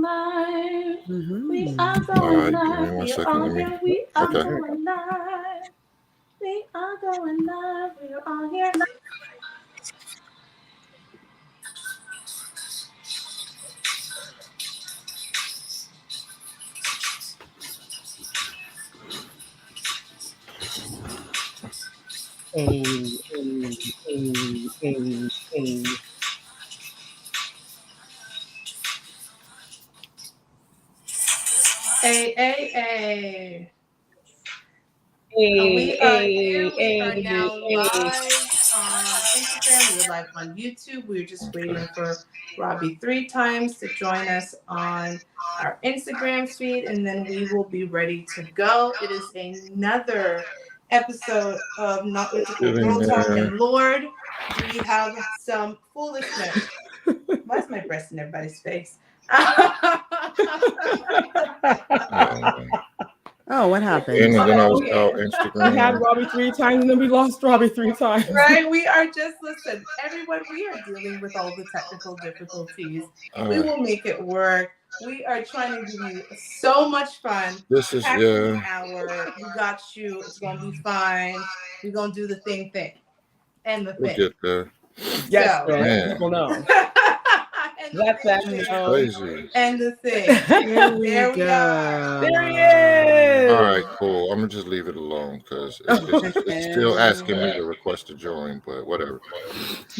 live. We Mm-hmm. are All going right, give me live. one We are second. on Let me. here. We are Okay. going live. We are going live. We are on here. Hey, hey, hey, hey, hey. A. Hey, We are here. hey, We are hey, now hey. live on Instagram. We're live on YouTube. We're just waiting for Robbie 3 times to join us on our Instagram feed, and then we will be ready to go. It is another episode of Not Your Typical Get in Girl Talk, there. and Lord, do we have some foolishness. Why is my breast in everybody's face? Um, Oh, what happened? and then I was Okay. out We had Instagram. Robbie 3 times and then we lost Robbie 3 times. Right, we are just listen, everyone. We are dealing with all the technical difficulties. We will make it work. We are trying to give you so much fun. This is Packed in an yeah. hour. We got you. It's gonna be fine. We're gonna do the thing, and the We'll thing. get there. Yes, So, girl. Let the Man, people know. and the Let them thing, know. crazy. and the thing. Here There we are. There he is. All right, cool. I'm gonna just leave it alone because it's still asking me to request to join, but whatever.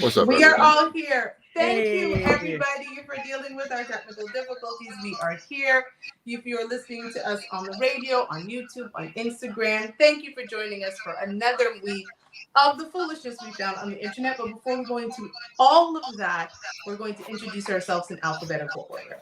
What's up, We are everyone? all here. Thank you, Hey. everybody, for dealing with our technical difficulties. We are here. If you're listening to us on the radio, on YouTube, on Instagram, thank you for joining us for another week of the foolishness we found on the internet. But before we go into all of that, we're going to introduce ourselves in alphabetical order.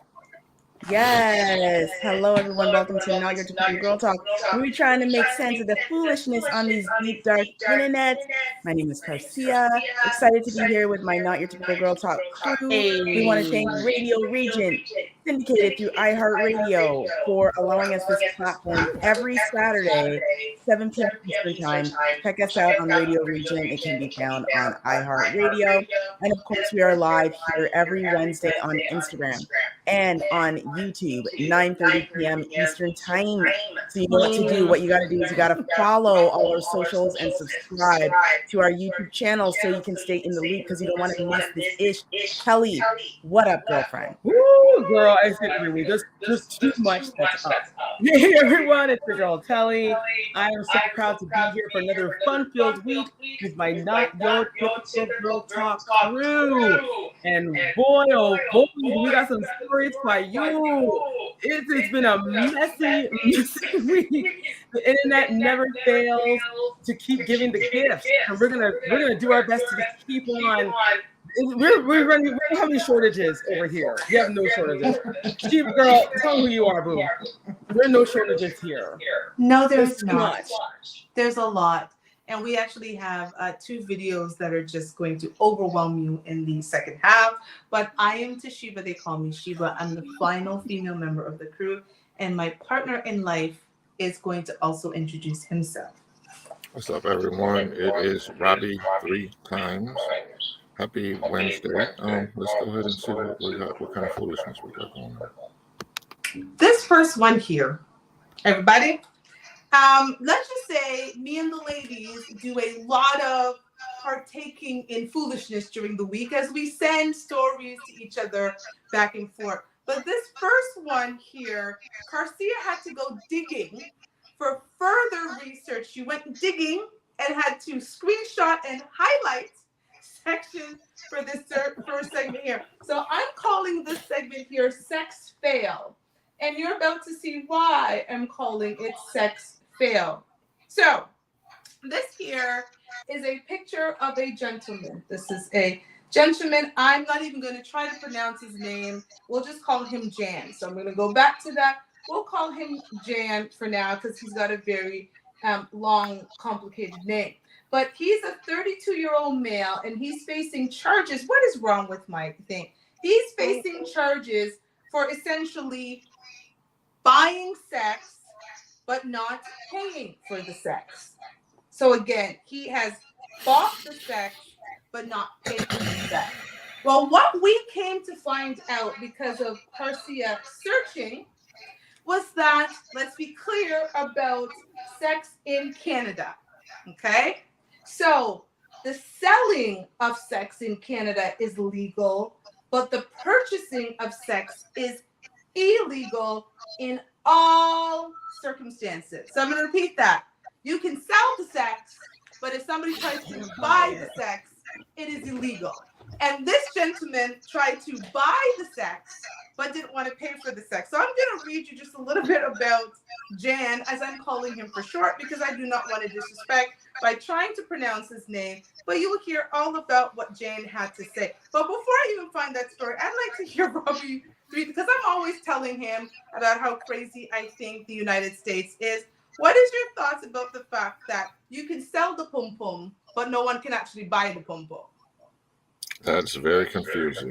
Yes. Hello, everyone. Welcome to Not Your Typical Girl Talk. We're trying to make sense of the foolishness on these deep, dark internet. My name is Garcia. Excited to be here with my Not Your Typical Girl Talk crew. We want to thank Radio Regent, syndicated through iHeartRadio, for allowing us this platform every Saturday, 7 p.m. Eastern Time. Check us out on Radio Regent. It can be found on iHeartRadio. And of course, we are live here every Wednesday on Instagram and on YouTube, 9:30 p.m. Eastern Time. So you know what to do. What you got to do is you got to follow all our socials and subscribe to our YouTube channel so you can stay in the loop because you don't want to miss this ish. Kelly, what up, girlfriend? Woo, girl, I say it every week. There's too much that's up. Hey, everyone, it's your girl, Telly. I am so proud to be here for another fun-filled week with my Not Your Typical Girl Talk crew. And boy, oh boy, we got some stories for you. It's been a messy, messy week. The internet never fails to keep giving the gifts, and we're gonna do our best to just keep on. We don't have any shortages over here. We have no shortages. Chief girl, tell me who you are, boo. There are no shortages here. No, There's there's too not. much. There's a lot. And we actually have 2 videos that are just going to overwhelm you in the second half. But I am Toshiba. They call me Shiba. I'm the final female member of the crew. And my partner in life is going to also introduce himself. What's up, everyone? It is Robbie 3 times. Happy Wednesday. Let's go ahead and see what we got. What kind of foolishness we got going on. This first one here, everybody. Let's just say me and the ladies do a lot of partaking in foolishness during the week as we send stories to each other back and forth. But this first one here, Garcia had to go digging for further research. She went digging and had to screenshot and highlight sections for this first segment here. So I'm calling this segment here Sex Fail. And you're about to see why I'm calling it Sex Fail. So this here is a picture of a gentleman. This is a gentleman. I'm not even going to try to pronounce his name. We'll just call him Jan. So I'm going to go back to that. We'll call him Jan for now because he's got a very long, complicated name. But he's a 32-year-old male, and he's facing charges. What is wrong with my thing? He's facing charges for essentially buying sex, but not paying for the sex. So again, he has bought the sex, but not paid for the sex. Well, what we came to find out because of Garcia searching was that, let's be clear about sex in Canada, okay? So the selling of sex in Canada is legal, but the purchasing of sex is illegal in all circumstances. So I'm going to repeat that. You can sell the sex, but if somebody tries to buy the sex, it is illegal. And this gentleman tried to buy the sex, but didn't want to pay for the sex. So I'm going to read you just a little bit about Jan, as I'm calling him for short, because I do not want to disrespect by trying to pronounce his name. But you will hear all about what Jan had to say. But before I even find that story, I'd like to hear Robbie, because I'm always telling him about how crazy I think the United States is. What is your thoughts about the fact that you can sell the pum pum, but no one can actually buy the pum pum? That's very confusing.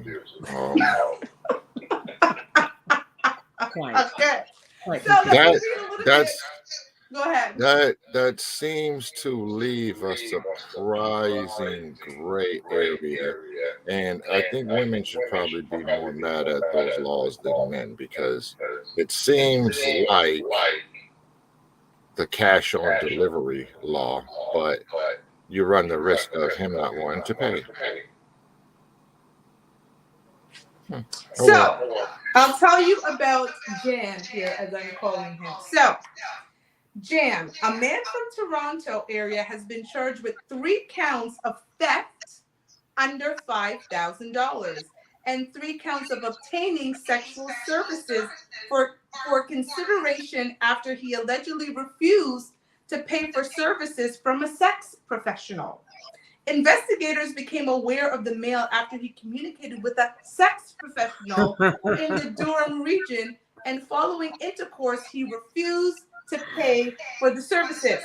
Okay. Quite So confusing. That's go ahead. that seems to leave a surprising gray area, and I think women should probably be more mad at those laws than men, because it seems like the cash on delivery law, but you run the risk of him not wanting to pay. So I'll tell you about Jan here, as I'm calling him. So Jan, a man from Toronto area, has been charged with 3 counts of theft under $5,000 and 3 counts of obtaining sexual services for consideration after he allegedly refused to pay for services from a sex professional. Investigators became aware of the male after he communicated with a sex professional in the Durham region, and following intercourse, he refused to pay for the services.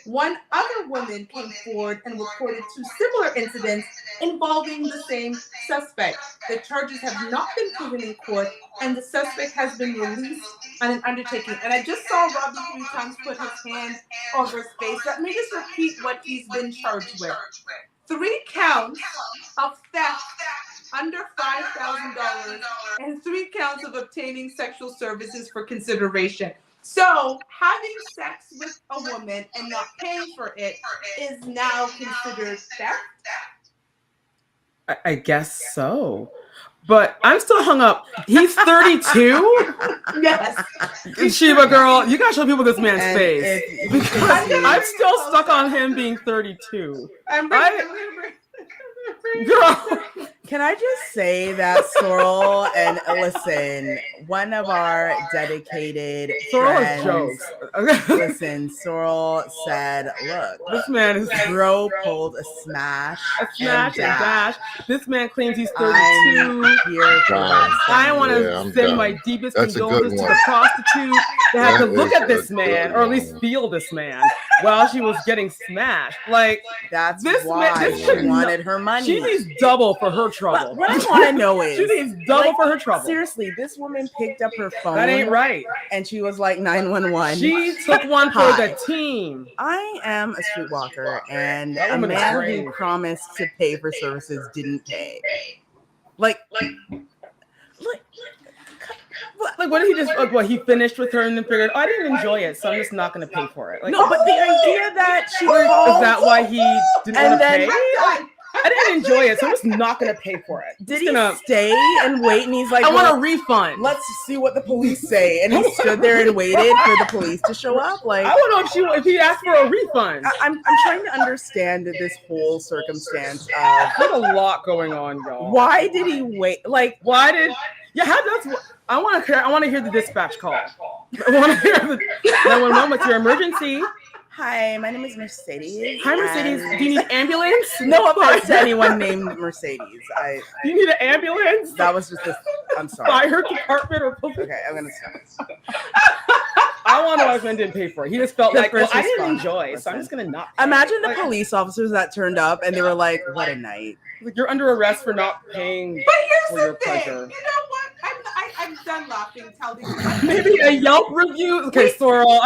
One other woman came forward and reported 2 similar incidents involving the same suspect. The charges have not been proven in court, and the suspect has been released on an undertaking. And I just saw Robbie 3 times put his hand over his face. Let me just repeat what he's been charged with. 3 counts of theft under $5,000 and 3 counts of obtaining sexual services for consideration. So having sex with a woman and not paying for it is now considered theft? I guess so. But I'm still hung up. He's 32? Yes. Sheba girl, you gotta show people this man's And face. Because I'm still stuck on him being 32. Girl. Can I just say that Sorrel, and listen, one of our dedicated Sorrel is friends, jokes. listen, Sorrel said, look, This man is bro pulled a smash a smash and dash. This man claims he's 32. I'm here for that. I want to I'm send done. my deepest That's a good condolences to one. the prostitute that had to That look is at this a man, good or at least one. feel this man, while she was getting smashed. Like, That's This why man- this she should wanted not- her money. she needs double for her But trouble. what I want to know is, She needs double for her trouble. seriously, this woman picked up her phone That ain't right. and she was like 911. She took one for Hi. the team. I am a streetwalker, and That a woman is man brave. who promised to pay for services didn't pay. Like, Like, what did he just, like, what, he finished with her and then figured, oh, I didn't enjoy it, so I'm just not going to pay for it. Like, no, but the idea that she is called, that why he didn't And want to then- pay? I didn't enjoy it, so I'm just not going to pay for it. did Just he gonna, stay and wait? And he's like, I want well, a refund. let's see what the police say. And he stood there and waited for the police to show up. Like, I want to know if he asked for a refund. I'm trying to understand this whole circumstance of There's a lot going on, y'all. why did he wait? Like, Why did? Yeah, that's what I want to. I want to hear the dispatch call. I want to hear the 911. What's your emergency? hi, my name is Mercedes. Hi, Mercedes. and- Do you need ambulance? No offense to anyone named Mercedes. Do you need an ambulance? That was just I'm sorry. Fire department or police? Okay, I'm gonna stop. I want to know why his man didn't pay for it. He just felt The like, well, first I didn't response. enjoy, so I'm just gonna not. Pay. Imagine the Like, police officers that turned up and they were like, "What a night!" like, you're under arrest for not paying. But For here's your the thing. pleasure. You know what? I'm done laughing, telling you. Maybe a Yelp review. Okay, Sorrel.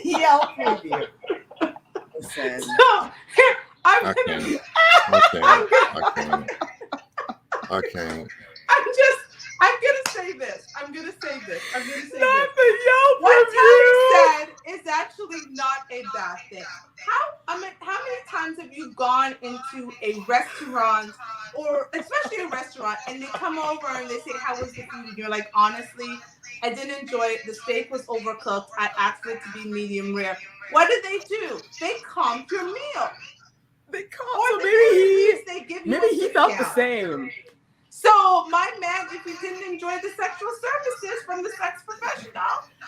Yelp review. Listen, So, I I can't. I can't. I can't. I'm gonna say this. Not the Yelp What review. Tony said is actually not a bad thing. How many times have you gone into a restaurant, or especially a restaurant, and they come over and they say, "How was the food?" And you're like, "Honestly, I didn't enjoy it. The steak was overcooked. I asked for it to be medium rare." What do? They comp your meal. They call, Or so the maybe they give you maybe a he felt the discount. same. So my man, if he didn't enjoy the sexual services from the sex professional,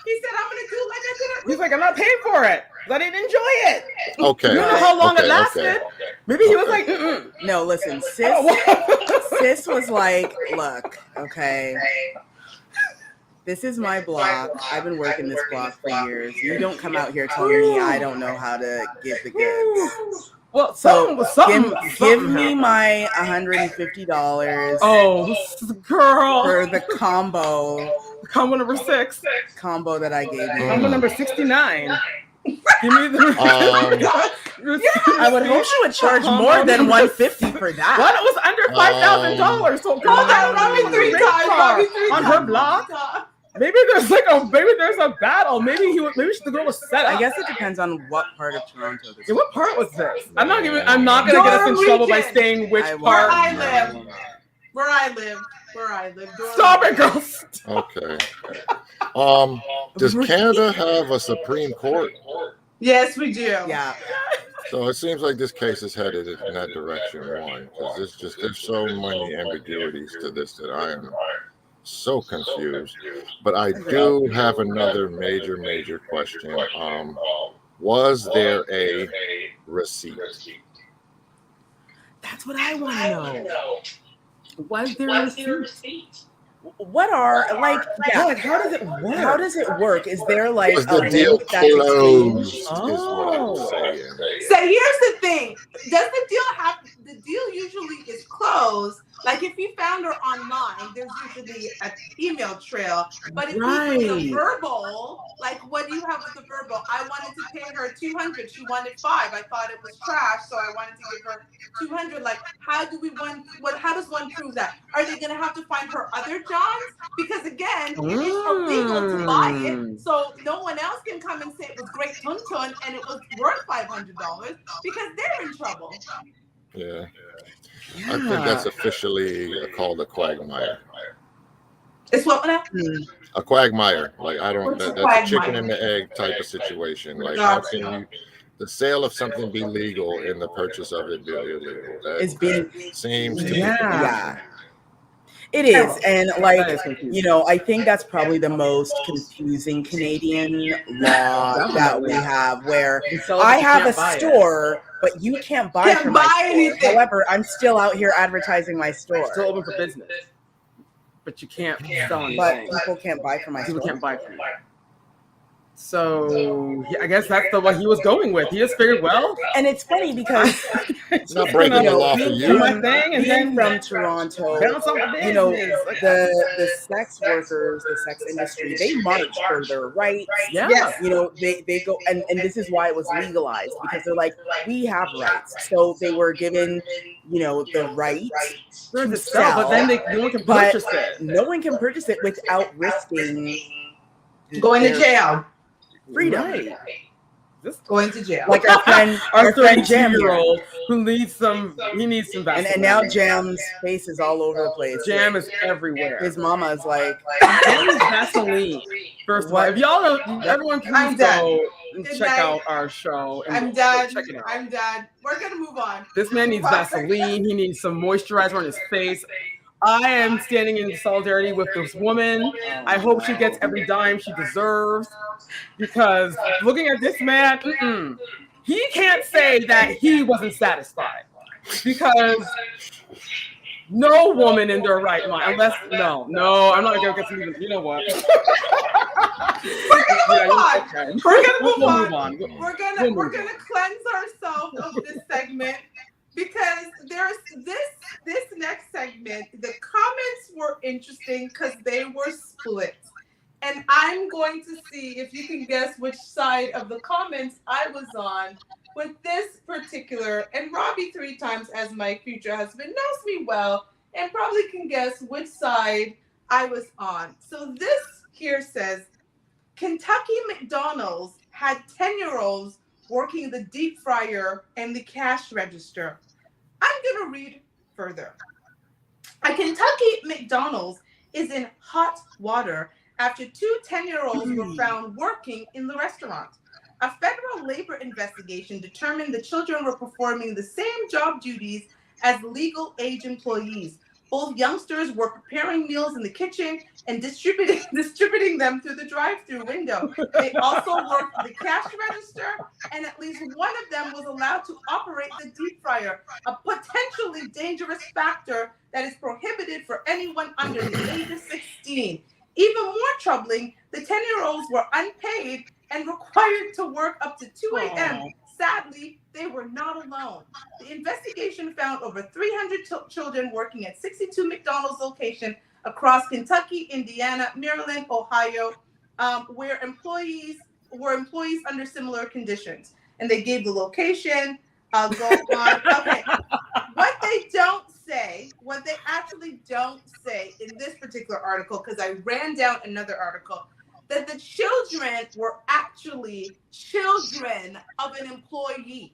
he said, "I'm gonna do like I did it." He's like, I'm not paying for it. I didn't enjoy it. Okay. You don't know how long it Okay, lasted. okay. Maybe he was Okay. like, mm-mm. No, listen, Oh, sis was like, look, okay, this is my block. I've been working this block for years. You don't come out here telling me I don't know how to give the goods. Well, So something give me happened. my $150 Oh, girl. for the combo Combo number 6. combo that I gave you. Combo number 69. Give me the. I would hope she would charge more than $150 for Well, that. it was under $5,000. So girl, Hold on, rub me three times. on her block. Maybe there's a battle. Maybe the girl was set up. I guess it depends on what part of Toronto this Yeah, is. what part was this? I'm not gonna get us in trouble by saying which I part. Where I live. Stop it, girls. Okay. Does Canada have a Supreme Court? Yes, we do. Yeah. So it seems like this case is headed in that direction. One, because there's so many ambiguities to this that I am so confused. But I do have another major question. Was there a receipt? That's what I want to know. Was there a receipt? What are Like, how does it work? How does it work? Is there like Was a the deal link that's closed? exchanged? Is what I'm saying. So here's the thing. Does the deal have the deal usually is closed? Like if you found her online, there's usually an email trail. But if you put the verbal, like what do you have with the verbal? I wanted to pay her $200. She wanted $5. I thought it was trash, so I wanted to give her $200. Like, how does one prove that? Are they gonna have to find her other Johns? Because again, it is illegal to buy it, so no one else can come and say it was great tun and it was worth $500 because they're in trouble. Yeah. I think that's officially called a quagmire. It's what now? A quagmire. Like I don't. What's a That's a quagmire? chicken and the egg type of situation. Like how can you? The sale of something be legal and the purchase of it be illegal? That Is being seems to yeah. It is, and like I think that's probably the most confusing Canadian law that we have, where I have a store, but you can't buy from my store. anything. However, I'm still out here advertising my store. Still open for business, but you can't sell anything. But people can't buy from my People store. can't buy from you. So I guess that's what he was going with. He just figured, well, And it's funny because It's not breaking the law for do you. my thing, and being then from Toronto, bounce on my you know, business. Like, the sex workers, the sex industry, they march for their rights. yeah. Yes. You know, they go, and this is why it was legalized, because they're like, we have rights. So they were given, the right Sure, to it's sell, but sell, then no one can but purchase it. no one can purchase it without risking Going to their jail. freedom. Right. This Going to jail. Like our friend Jam here. 32-year-old who needs some Vaseline. And now Jam's face is all over the place. Jam is everywhere. His mama is like, Jam is Vaseline. First of all, if y'all don't, everyone I'm please done. go and Good check night. out our show. And I'm done. Check it out. I'm done. We're gonna move on. This man needs Vaseline. He needs some moisturizer on his face. I am standing in solidarity with this woman. I hope she gets every dime she deserves, because looking at this man, he can't say that he wasn't satisfied, because no woman in their right mind, unless no, I'm not gonna get some. You know what? We're gonna move on. Okay. We're gonna move We'll on. move on. We're gonna cleanse ourselves of this segment, because there's this next segment. The comments were interesting because they were split, and I'm going to see if you can guess which side of the comments I was on with this particular, and Robbie 3 times as my future husband knows me well and probably can guess which side I was on. So this here says, Kentucky McDonald's had 10-year-olds working the deep fryer and the cash register. I'm going to read further. A Kentucky McDonald's is in hot water after 2 10-year-olds were found working in the restaurant. A federal labor investigation determined the children were performing the same job duties as legal age employees. Both youngsters were preparing meals in the kitchen and distributing them through the drive-through window. They also worked the cash register, and at least one of them was allowed to operate the deep fryer, a potentially dangerous factor that is prohibited for anyone under the age of 16. Even more troubling, the 10-year-olds were unpaid and required to work up to 2 a.m. Sadly, they were not alone. The investigation found over 300 children working at 62 McDonald's locations across Kentucky, Indiana, Maryland, Ohio, where employees under similar conditions. And they gave the location. I'll go on. Okay. What they actually don't say in this particular article, because I ran down another article, that the children were actually children of an employee.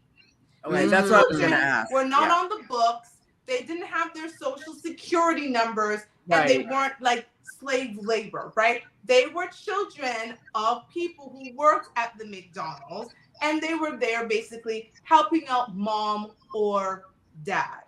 Okay, that's what I was going to ask. Were not on the books. They didn't have their social security numbers, and they weren't like slave labor, right? They were children of people who worked at the McDonald's, and they were there basically helping out mom or dad.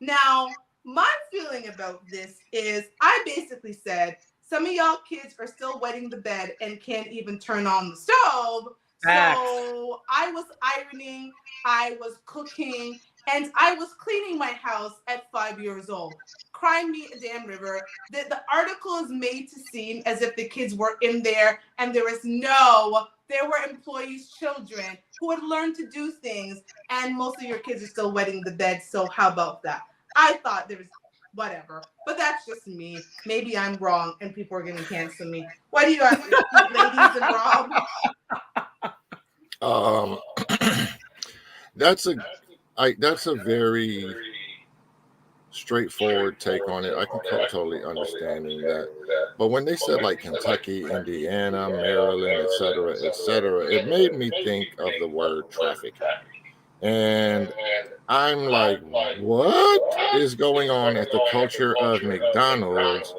Now, my feeling about this is I basically said, some of y'all kids are still wetting the bed and can't even turn on the stove. Facts. So I was ironing, I was cooking, and I was cleaning my house at 5 years old. Cry me a damn river. The article is made to seem as if the kids were in there, and there were employees' children who had learned to do things, and most of your kids are still wetting the bed, so how about that? I thought there was whatever, but that's just me. Maybe I'm wrong and people are going to cancel me. What do you have, ladies and Rob? That's a very straightforward take on it. I can totally understanding that. But when they said like Kentucky, Indiana, Maryland, et cetera, it made me think of the word trafficking. And I'm like, what is going on at the culture of McDonald's?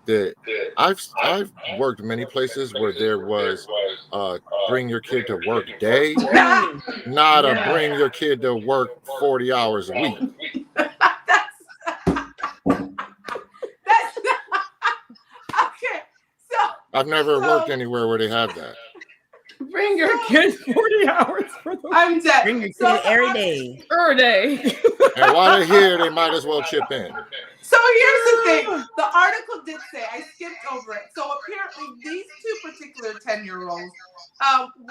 That I've worked many places where there was bring your kid to work day, not a bring your kid to work 40 hours a week. That's okay. So I've never worked anywhere where they have that. Bring your kids 40 hours for the I'm dead. Bring your kid every day. per day. And while they're here, they might as well chip in. So here's the thing. The article did say, I skipped over it. So apparently these 2 particular 10-year-olds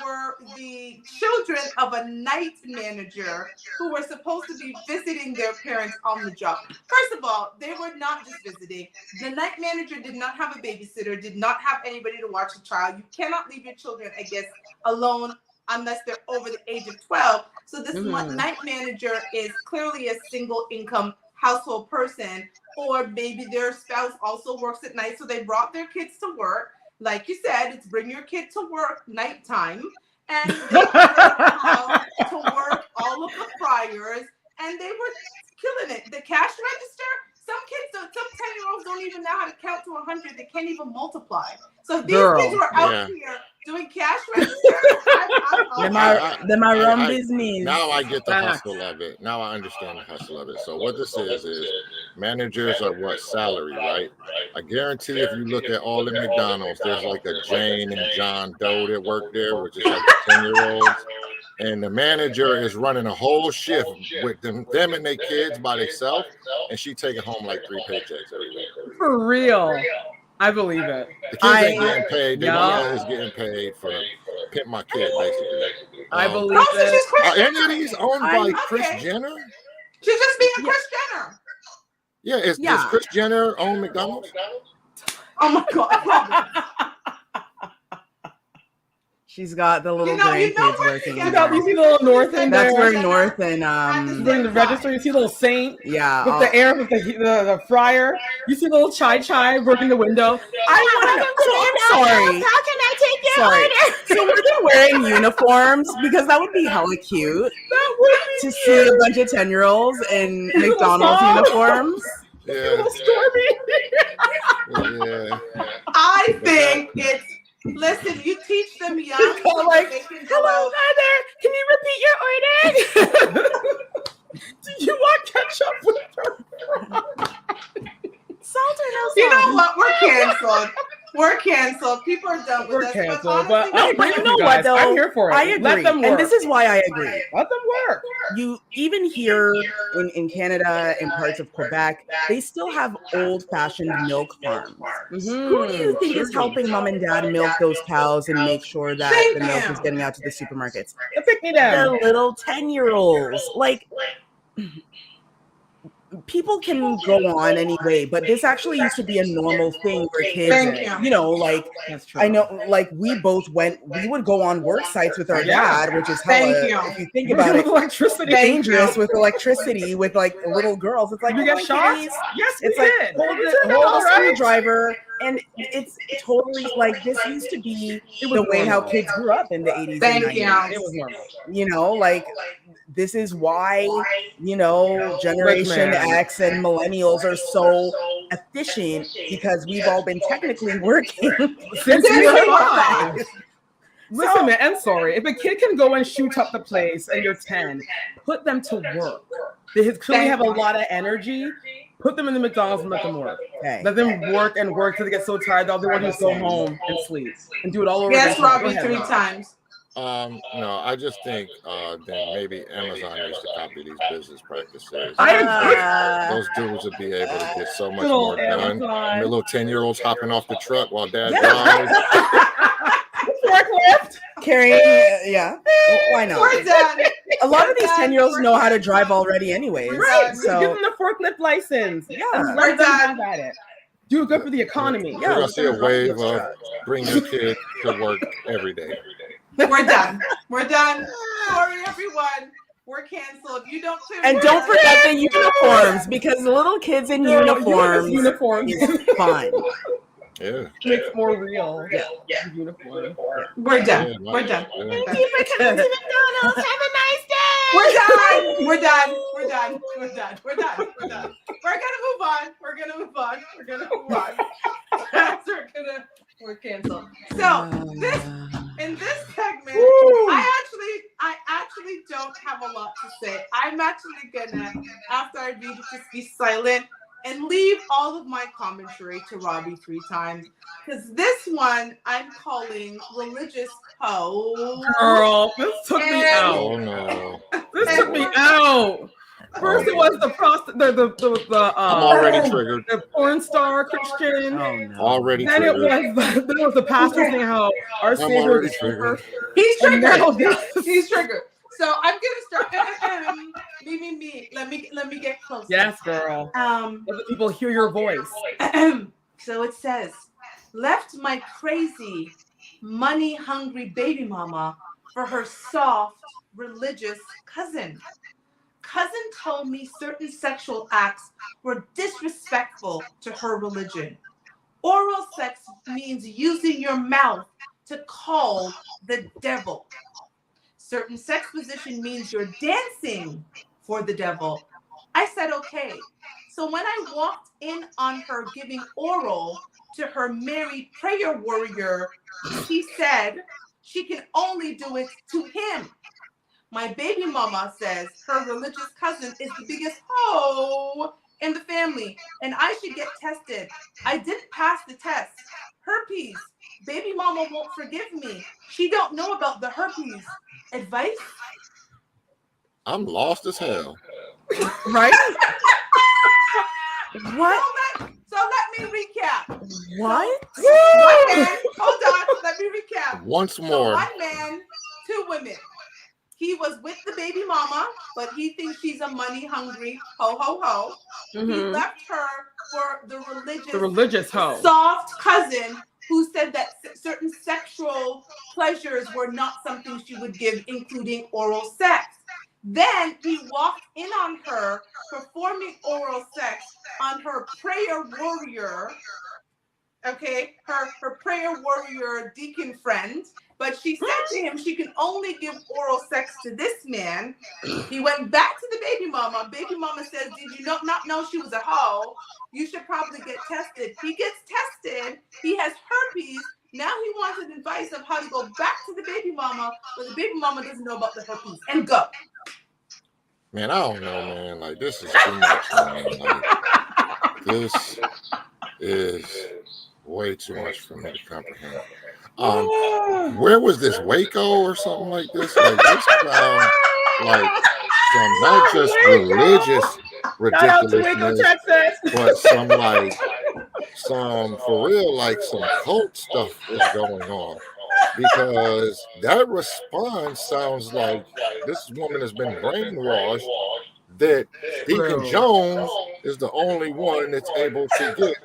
were the children of a night manager who were supposed to be visiting their parents on the job. First of all, they were not just visiting. The night manager did not have a babysitter, did not have anybody to watch the child. You cannot leave your children, I guess, alone unless they're over the age of 12. So this night manager is clearly a single income household person, or maybe their spouse also works at night, so they brought their kids to work. Like you said, it's bring your kid to work nighttime, and they learned how to work all of the fryers, and they were killing it. The cash register, some 10-year-olds don't even know how to count to 100. They can't even multiply. So these kids were out here doing cash register. Them are run business. Now I get the hustle of it. Now I understand the hustle of it. So what this is managers are what? Salary, right? I guarantee if you look at all the McDonald's, there's like a Jane and John Doe that work there, which is like 10-year-olds. And the manager is running a whole shift with them and their kids by themselves, and she taking home like 3 paychecks every week. For real. I believe it. The kids ain't getting paid. The mom is getting paid for pimp my kid, basically. I believe Are it. any of these owned by Kris Jenner? She's just being Kris Jenner. Yeah, is Kris Jenner own McDonald's? Oh my God. She's got the little You know grandkids what? working. You You got, you see the little North in That's there? where North and During the register, you see little Saint yeah. with the air with the fryer. You see little Chai working the window. I'm sorry. How can I take your Sorry. order? So were they wearing uniforms? Because that would be hella cute That would be to see a bunch of 10-year-olds in McDonald's song. uniforms. Yeah, little Stormy. yeah. I think it's. Listen, you teach them young. Go like, they can go hello, out. mother. Can you repeat your order? Do you want ketchup with Salt or no salt? You know what? We're canceled. We're canceled. People are done with We're us. canceled, honestly, but I'm but with you know guys. what, though? I'm here for it. I agree. Let them work. And this is why I agree. Let them work. You even here in Canada and parts of Quebec, they still have old-fashioned milk farms. Who do you think is helping mom and dad milk those cows and make sure that Thank the milk you. is getting out to the supermarkets? The pick me The down. little 10-year-olds. Like, people can go on anyway, but this actually used to be a normal thing where kids, Thank you. like, That's true. I know, like, we would go on work sites with our Yeah. dad, which is Thank hella, you. if you think We're about with it, electricity. dangerous with electricity, with like little girls. It's like, You oh, get my shots? goodness. Yes, we It's like did. hold We turned a out all right. screwdriver, and it's totally like this used to be It was the way how normal. kids grew up in the 80s Thank and 90s. you. It was normal. You know, like this is why Generation man. X and millennials are so efficient, because we've all been technically working Since we Since were we were five. five. Listen, man, I'm sorry. If a kid can go and shoot up the place and you're 10, put them to work. They clearly have a lot of energy. Put them in the McDonald's and let them work. Okay. Let them work and work till they get so tired that all they want to do is go home and sleep and do it all over Yes, again. Go Robbie, ahead, 3 Rob. times. No, I just think then maybe Amazon needs to copy these business practices. I agree. Those dudes would be able to get so much Good old more done. Amazon. And the little 10-year-olds hopping off the truck while dad Yeah. drives. Forklift. Carrying, yeah. Well, why not? We're done. A lot of these 10-year-olds know how to drive already anyways. Right. Give So them the forklift license. Yeah. And We're let them done. have at it. Do good for the economy. We're Yeah, gonna let's see a do it. wave of bring your kid to work every day. We're done. We're done. Sorry, everyone. We're canceled. You don't clear. and don't forget the uniforms, because little kids in uniforms Uniforms. is fun. Yeah. Makes more real. Yeah. Uniform. We're done. Yeah, We're done. yeah. Thank you for coming to McDonald's. Have a nice day. We're done. We're done. We're done. We're done. We're done. We're done. We're gonna move on. We're gonna move on. We're gonna move on. We're canceled. So this in this segment, I actually don't have a lot to say. I'm actually gonna, after I read it, just be silent and leave all of my commentary to Robbie 3 times. Because this one I'm calling religious hoe. Girl, this took me And- out. Oh no. This took me out. First, it was the I'm already triggered. the porn star Christian. Oh no. Already Then it triggered. was the pastor saying how our I'm Savior already is triggered. He's And now triggered. this. He's triggered. So I'm gonna start. Me. Let me get close. Yes, girl. Let the people hear your voice. So it says, left my crazy, money-hungry baby mama for her soft, religious cousin. Cousin told me certain sexual acts were disrespectful to her religion. Oral sex means using your mouth to call the devil. Certain sex position means you're dancing for the devil. I said, okay. So when I walked in on her giving oral to her married prayer warrior, she said she can only do it to him. My baby mama says her religious cousin is the biggest hoe in the family and I should get tested. I didn't pass the test. Herpes. Baby mama won't forgive me. She don't know about the herpes. Advice? I'm lost as hell. Right? What? So let me recap. What? One man, hold on, let me recap. Once So more. 1 man, 2 women. He was with the baby mama, but he thinks she's a money hungry ho ho ho. He left her for The religious hoe. soft cousin who said that certain sexual pleasures were not something she would give, including oral sex. Then he walked in on her performing oral sex on her prayer warrior, okay, her prayer warrior deacon friend. But she said to him she can only give oral sex to this man. He went back to the baby mama. Baby mama says, did you not know she was a hoe? You should probably get tested. He gets tested. He has herpes. Now he wants an advice of how to go back to the baby mama, but the baby mama doesn't know about the herpes. And go. Man, I don't know, man. Like, this is too much, man. Like, this is way too much for me to comprehend. Where was this, Waco or something like this? Like, this sounds like some not just religious Shout out to Waco, ridiculousness, Texas. but some for real, like some cult stuff is going on. Because that response sounds like this woman has been brainwashed that Deacon Jones is the only one that's able to get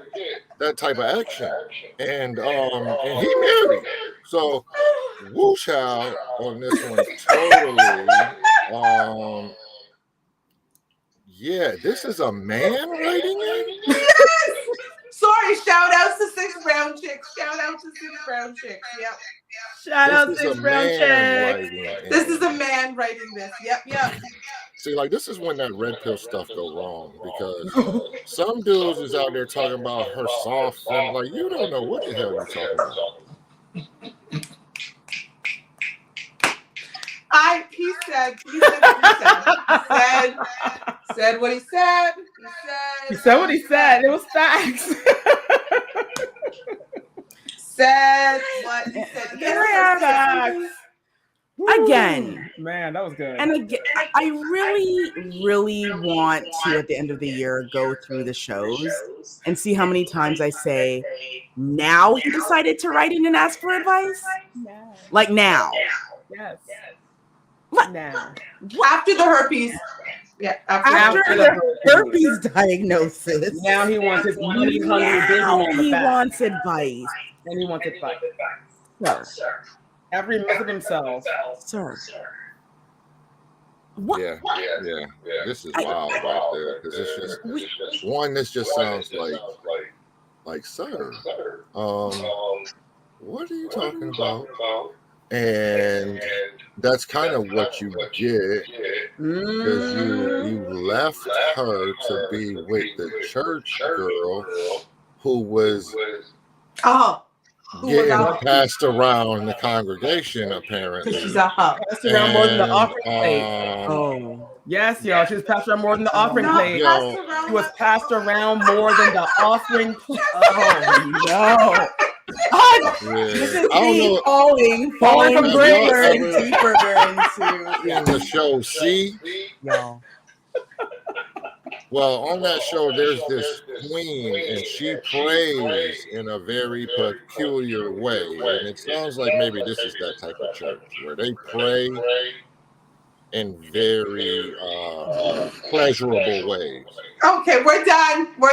that type of action, and he married. So woo child on this one totally. Yeah, this is a man writing it. Yes! Sorry, shout outs to Six Brown Chicks. Shout out to Six Brown Chicks. Yep. Shout out This to is a Brown man Chick. writing it. This is a man writing this. Yep. See, like, this is when that red pill stuff go wrong, because some dudes is out there talking about her soft, and like, you don't know what the hell you're talking about. He said what he said. He said what he said. It was facts. Said what he said. Yes. Again, Man, that was good. and again, I really, really want to, at the end of the year, go through the shows and see how many times I say, now he decided to write in and ask for advice? Like now. Yes. What? Now. After the herpes. Yeah. After After the the herpes diagnosis. Now he wants his money hungry Now businessman he back. wants advice. And he wants advice. Sir. Every myth of himself. Sir. What? Yeah. This is wild right there, because it's just one. This just sounds like, sir, what are you talking about? And that's kind of what you get, because you left her to be with the church girl who was getting passed around the congregation, apparently. She's a hoe. Passed around more than the offering plate. Oh. Yes, y'all. She was passed around more than the offering Not plate. passed around She was like- passed around more than the offering plate. Oh no. This is I don't me know. falling from Have deeper y'all and ever deeper into in the show See? y'all. Well, on that show, there's this queen, and she prays in a very peculiar way. And it sounds like maybe this is that type of church where they pray in very pleasurable ways. Okay, we're done. We're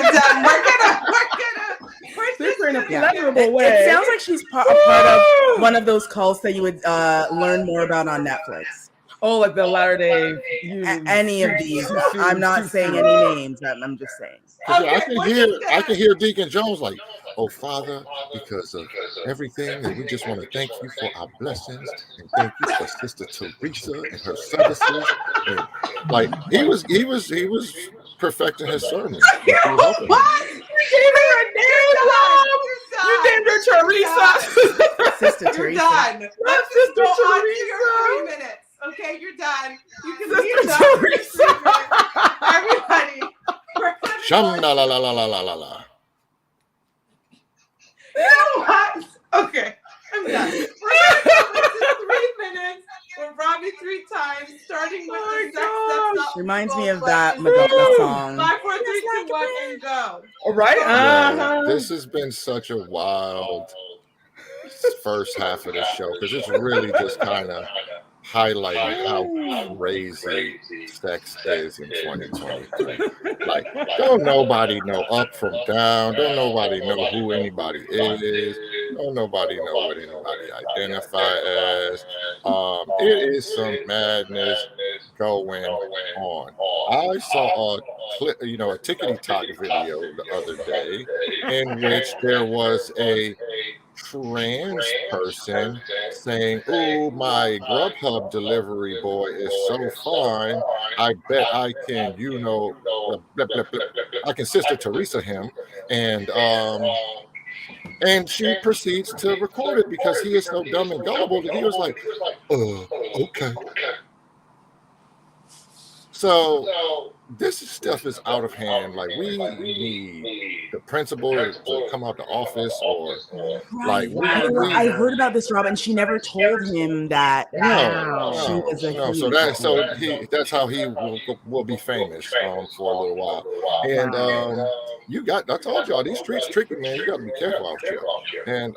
Super in a Yeah. pleasurable way. It sounds like she's a part of one of those cults that you would learn more about on Netflix. Oh, like the Latter Day. Any of these. I'm not saying any names. I'm just saying. Yeah, I can hear Deacon Jones like, oh Father, because of everything, and we just want to thank you for our blessings, and thank you for Sister Teresa and her services. And like he was perfecting his sermon. He was helping. What? You named her Teresa. Sister You're Teresa. done. Let's just go Sister on to your Teresa. 3 minutes. Okay, you're done. You can Sister leave done. for your 3 Teresa. minutes. Everybody. We're gonna Shum go- la la la la la la la la. You know what? Okay, I'm done. We're gonna go into 3 minutes. We're Robbie 3 times, starting with the sex that's not Reminds me legal, of that but Madonna it's song. 5, 4, 3, 2, 1, and go. All right. Yeah, this has been such a wild first half of the show, because it's really just kind of highlighting how crazy sex is in 2023. Like, don't nobody know up from down. Don't nobody know who anybody is. Don't nobody know what anybody identify as. It is some madness going on. I saw a clip, a tickety talk video the other day in which there was a trans person saying, "Oh, my Grubhub delivery boy is so fine. I bet I can, blah, blah, blah, blah. I can Sister Teresa him." And she proceeds to record it because he is so dumb and gullible that he was like, okay. So this stuff is out of hand. Like, we need the principal to come out the office, or like I heard about this, Rob, and she never told him that she was a no. So that's how he will be famous for a little while. And I told y'all, these streets tricky, man. You got to be careful out here. And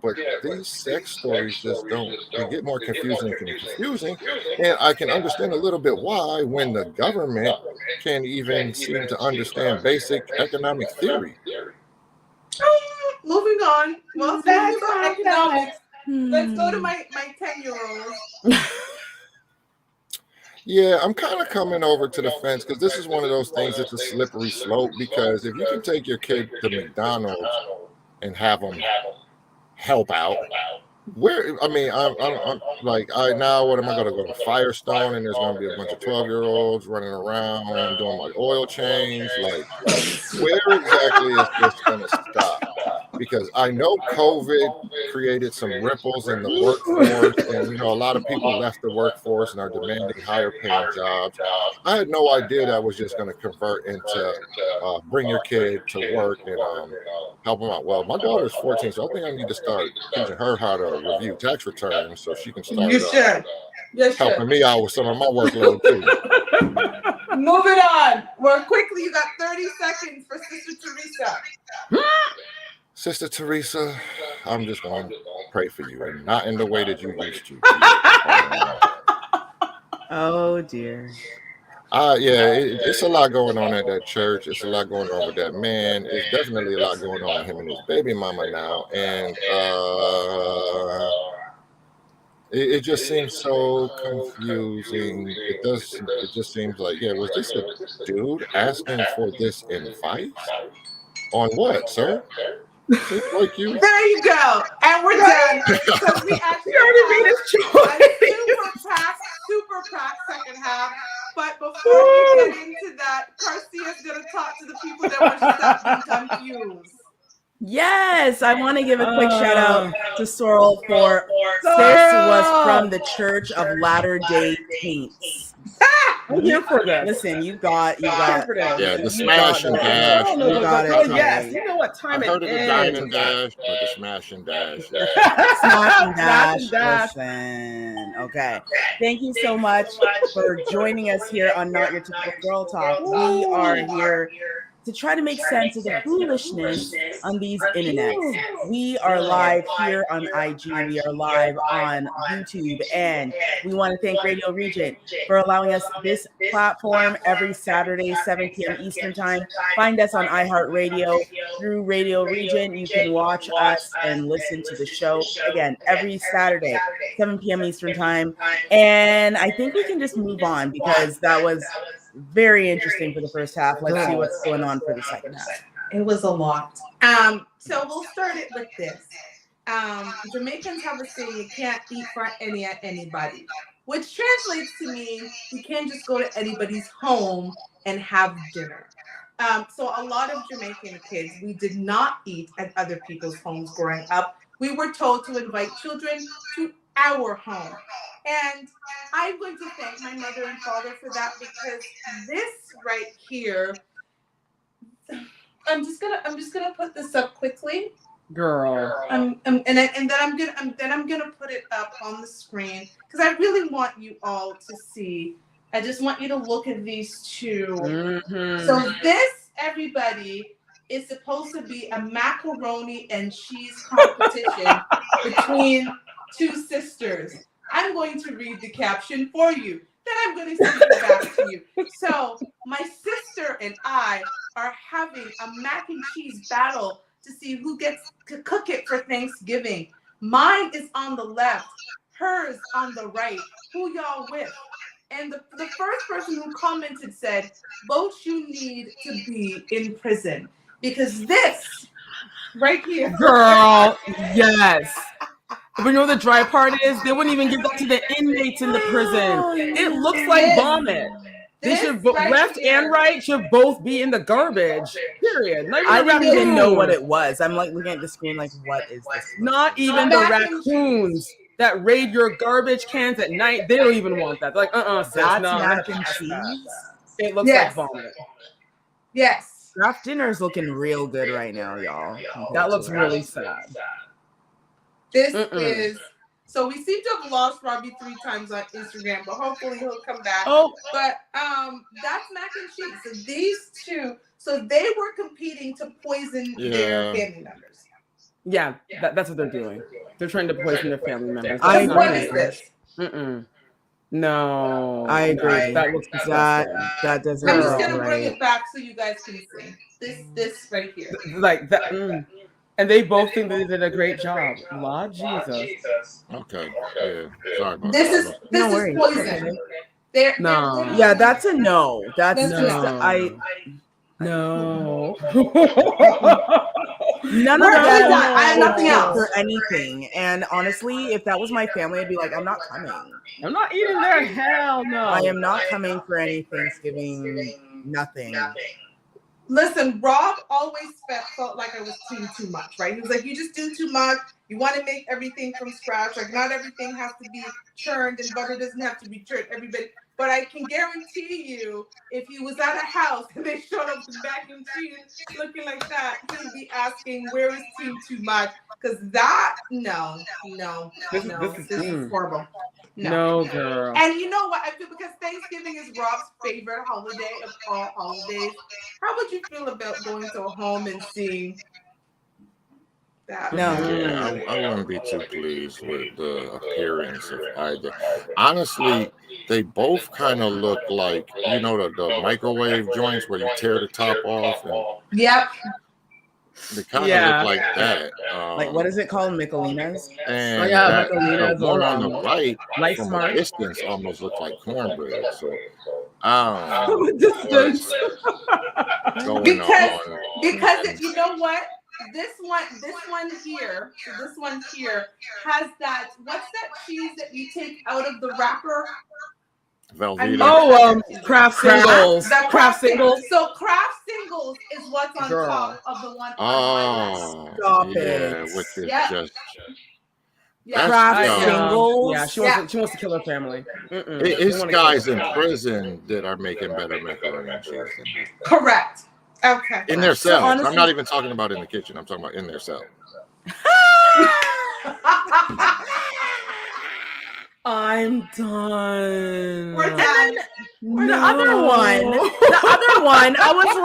but these sex stories just they get more confusing and confusing. And I can understand a little bit why, when the government can't even seem to understand basic economic theory. Moving on. Well, speaking about economics, let's go to my 10-year-old. Yeah, I'm kind of coming over to the fence because this is one of those things that's a slippery slope. Because if you can take your kid to McDonald's and have them help out, I'm like, now what am I going to go to Firestone and there's going to be a bunch of 12-year-olds running around doing my oil change? Like, where exactly is this going to stop? Because I know COVID created some ripples in the workforce, and a lot of people left the workforce and are demanding higher paying jobs. I had no idea that was just going to convert into bring your kid to work and help them out. Well, my daughter's 14, so I think I need to start teaching her how to review tax returns so she can start helping me out with some of my workload too. Moving on. Well, quickly, you got 30 seconds for Sister Teresa. Sister Teresa, I'm just going to pray for you, and not in the way that you used to. Oh, dear. It's a lot going on at that church. It's a lot going on with that man. It's definitely a lot going on with him and his baby mama now. And it just seems so confusing. It just seems like, was this a dude asking for this advice? On what, sir? Like you. There you go. And we're done. Because we actually already made his choice. Super packed second half. But before we get into that, Garcia's going to talk to the people that want to stop being confused. Yes, I want to give a quick shout out to Sorrel for this was from the Church of Latter-day Saints. I'm here for that. Listen, you got the smash and dash. You got it. Yes, you know what time I heard it of the is. dine and dash, but the smash and dash. Smash and dash. Dash. Listen, okay. Thank you so much for joining us here on Not Your Typical Girl Talk. We are here to try to make sense of the foolishness on these internets. We are live here on IG. We are live on YouTube. And we want to thank Radio Regent for allowing us this platform every Saturday, 7 p.m. Eastern Time. Find us on iHeartRadio through Radio Regent. You can watch us and listen to the show, again, every Saturday, 7 p.m. Eastern Time. And I think we can just move on because that was very interesting for the first half. Let's see what's going on for the second half. It was a lot. So we'll start it with this. Jamaicans have a saying, you can't eat for anybody, which translates to mean you can't just go to anybody's home and have dinner. So a lot of Jamaican kids, we did not eat at other people's homes growing up. We were told to invite children to our home. And I'm going to thank my mother and father for that, because this right here, I'm just gonna put this up quickly, Girl. and then I'm gonna put it up on the screen because I really want you all to see. I just want you to look at these two. Mm-hmm. So this, everybody, is supposed to be a macaroni and cheese competition between two sisters. I'm going to read the caption for you. Then I'm going to send it back to you. So my sister and I are having a mac and cheese battle to see who gets to cook it for Thanksgiving. Mine is on the left, hers on the right. Who y'all with? And the first person who commented said, votes you need to be in prison. Because this right here. Girl, yes. But you know what the dry part is? They wouldn't even give that to the inmates in the prison. It looks like vomit. They should right left here. and right should both be in the garbage. Period. Not I even didn't even raccoons. know what it was. I'm like looking at the screen, like, what is this? Not even the Mac and raccoons that raid your garbage cans at night. They don't even want that. They're like, sis, That's no, mac we're and not past cheese. that. It looks Yes. like vomit. Yes. Craft dinner is looking real good right now, y'all. That looks really sad. This Mm-mm. is so we seem to have lost Robbie 3 times on Instagram, but hopefully he'll come back. Oh, But that's mac and cheese. So these two, so they were competing to poison their Yeah. family members. yeah, that's what they're doing. They're trying to poison their family members. I So what agree. is this? Mm-mm. No. I agree. That looks That disgusting. that doesn't I'm just look gonna bring right. it back so you guys can see. This right here. Like that. And they both think they did a great job. Lord Jesus. Okay. Yeah. Sorry about This that. is this No is worries. poison. They're No. literally- Yeah, that's a no. That's No. just No. none We're of really that done. I have nothing else. for anything. And honestly, if that was my family, I'd be like, I'm not coming. I'm not eating there. Hell no. I am not coming for any Thanksgiving. Nothing. Listen, Rob always felt like I was doing too much, right? He was like, you just do too much. You want to make everything from scratch. Like, not everything has to be churned and butter doesn't have to be churned. Everybody, but I can guarantee you, if he was at a house and they showed up with mac and cheese looking like that, he would be asking, where is Team Too Much? Because that, no. This This is- is horrible. No, girl. And you know what? I feel because Thanksgiving is Rob's favorite holiday of all holidays. How would you feel about going to a home and seeing that? No. Yeah, I wouldn't be too pleased with the appearance of either. Honestly, they both kind of look like, you know, the microwave joints where you tear the top off, and Yep. they kind of Yeah. look like that. Like, what is it called? Michelinas? And Oh, yeah, that, Michelinas the one or, on the right, Light from Smart. a distance, almost looks like cornbread. So I From a don't know distance. what's going Because- on. Because you know what? This one here has that. What's that cheese that you take out of the wrapper? Velveeta. Oh, Kraft singles. The Kraft singles. So Kraft singles is what's on Girl. top of the one on my list. Oh, Stop yeah, it. with this Yeah. just Yeah. Kraft Yeah. singles. Yeah, she wants to kill her family. it's guys in prison that are making better macaroni and cheese than me. Correct. Okay. In their So cells. honestly- I'm not even talking about in the kitchen. I'm talking about in their cell. I'm done. We're And done. then the other one, I was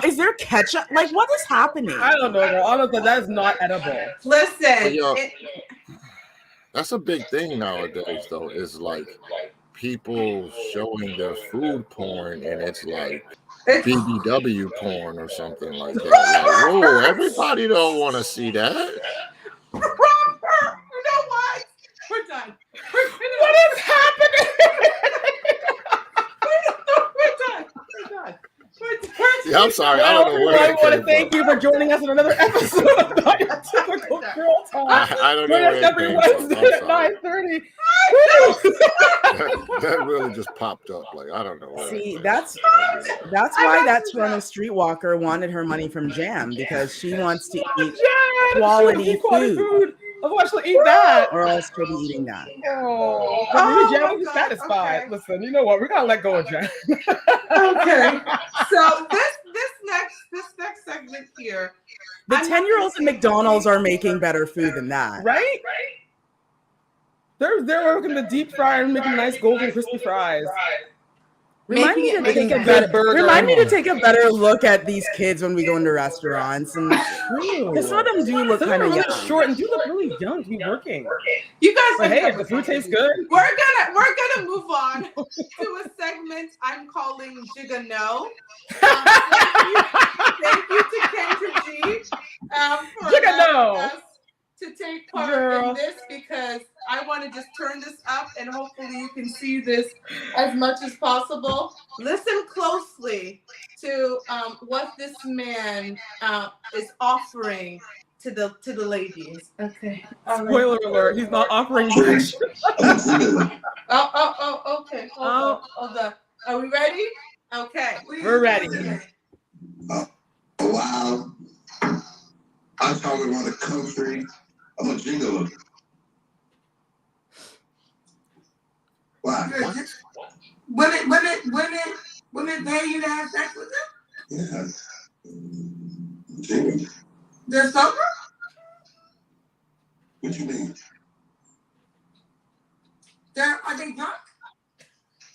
like, is there ketchup? Like, what is happening? I don't know, girl. Honestly, that is not edible. Listen. Yo. it- That's a big thing nowadays, though, is like people showing their food porn, and it's like it's- BBW porn or something like that. Like, whoa, everybody don't want to see that. You know what? We're done. What is happening? We're done. Yeah, I'm sorry. I don't know where I that want to came thank from. you for joining us in another episode of Not Your Typical Girl Talk. I don't know Join us where it every came from. Wednesday at I'm sorry. 9:30. That really just popped up. Like, I don't know. Where See, it that's why that Toronto streetwalker wanted her money from Jam, because she wants to eat Yeah, quality quality food. I'll actually eat that. or else she'll be eating that. Oh, Oh Jam my was God, satisfied. okay. Listen, you know what? We gotta let go of Jam. Okay. So this next segment here. The I'm not 10-year-olds gonna at McDonald's are making better food than that. Right? They're working the deep fryer and making nice golden crispy fries. Remind me making to it take a better. better look at these kids when we go into restaurants, and True. because some of them do look Some of kind them of are young. really short and do look really young to be working. You guys But can hey, come if the with food something. tastes good, We're gonna move on to a segment I'm calling Jigga No. Thank you to Kendra G for Jigga allowing No. us to take part Girl. in this, because I want to just turn this up and hopefully you can see this as much as possible. Listen closely to what this man is offering to the ladies. Okay. All right. Spoiler alert, he's not offering much. Oh, okay. Hold on. Are we ready? Okay. We're ready. Wow. I travel around the country. I'm a gigolo. Why? Women pay you to have sex with them? Yes. Jingle. They're sober? What you mean? Are they drunk?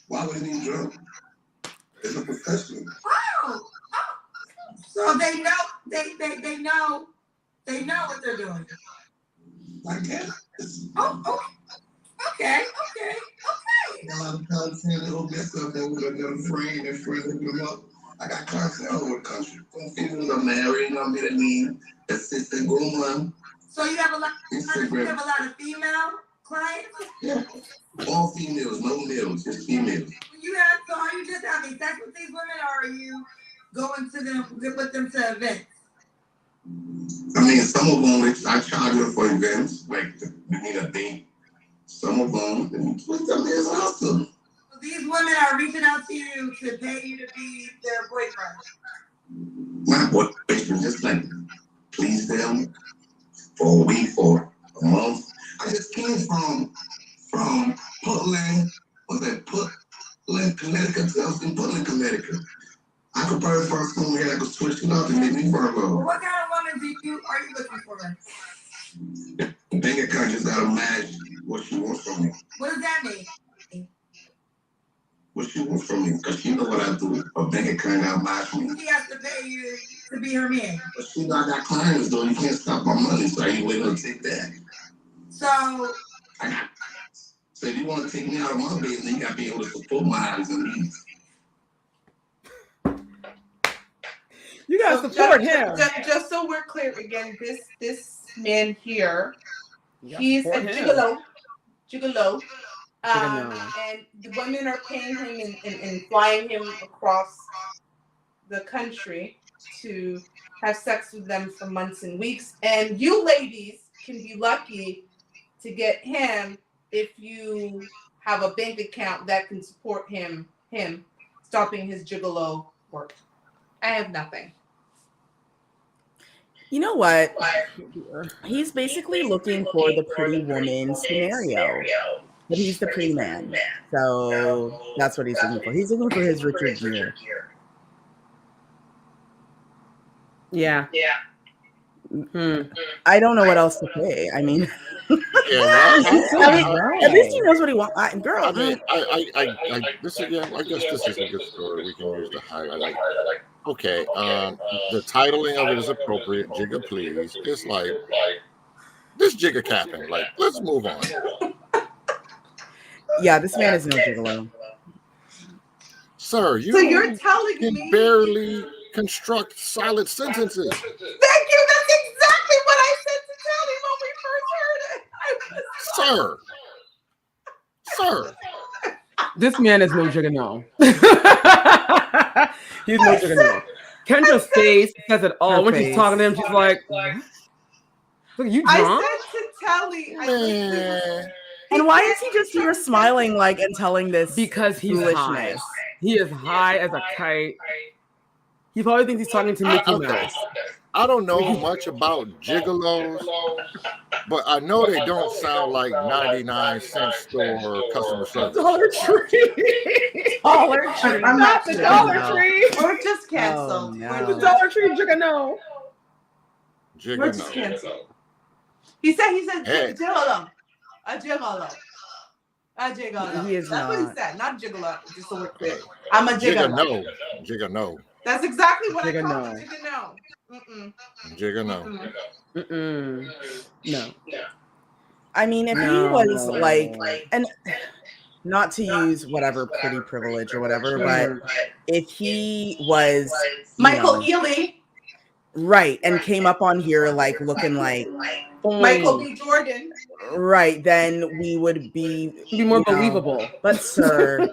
Why would they be drunk? It's a professional. Oh. So they know what they're doing. I guess. Oh, okay. A lot of content, little mess up there with another friend and friend hooking them up. I got content all over the country. Some females are married, I'm in a mean, assistant woman. So you have a lot of female clients? Yeah. All females, no males, just females. So are you just having sex with these women, or are you going to them with them to events? I mean, some of them, I charge them for events, like we need a date. Some of them, put them in his house. So these women are reaching out to you to pay you to be their boyfriend. My boyfriend, just like please them for a week, for a month. I just came from Portland, Portland, Connecticut. I was in Portland, Connecticut. I could probably first come here, I could switch it up and make me Virgo. Well, what kind of woman are you looking for? Bank account just gotta match what she wants from me. What does that mean? What she wants from me, because she know what I do. A bank account gotta match me. She has to pay you to be her man. But she know I got clients though, you can't stop my money, so I ain't willing to take that. So if you want to take me out of my business, you gotta be able to support my eyes and needs. You gotta support him. Just so we're clear again, this man here, He's a gigolo. And the women are paying him and flying him across the country to have sex with them for months and weeks. And you ladies can be lucky to get him if you have a bank account that can support him stopping his gigolo work. I have nothing. You know what? He's basically looking for the pretty woman scenario. But he's the pretty man. So that's what he's looking for. He's looking for his Richard Gere. Yeah. I don't know what else to say. I mean, at least he knows what he wants. Girl, I mean, I guess this is a good story we can use to highlight. Okay, the titling of it is appropriate. Jigga, please. It's like this jigga capping. Like, let's move on. Yeah, this man is no gigolo. Sir, you're telling can me barely construct solid sentences. Thank you. That's exactly what I said to Tally when we first heard it. Sir. This man is no jigga. He's no jigga. Kendra's face says it all. When she's talking to him, she's like, "Look, you drunk?" I said to Tally, and why is he just here smiling like and telling this? Because he's high. He is high as a kite. He probably thinks he's talking to Mickey Mouse. I don't know much about gigolos, but I know they don't sound like 99-cent store customer service. Dollar Tree. Dollar Tree. Not the Dollar Tree. We're just canceled. Oh, no. The Dollar Tree jigga. We're just canceled. He said Hey. gigolo. A gigolo. A gigolo. He is That's not. what he said. Not gigolo. Just so we're clear. I'm a Jigga Jigga. no. Jigga no. That's exactly what Jigga I call no. it. Jigga no. Mm-mm. Jigga no. Mm-mm. No. I mean, if he was like, and not to use whatever pretty privilege or whatever, but if he was Michael Ealy. right and came up on here like looking like Michael B. Jordan. right, then we would be more believable. But sir,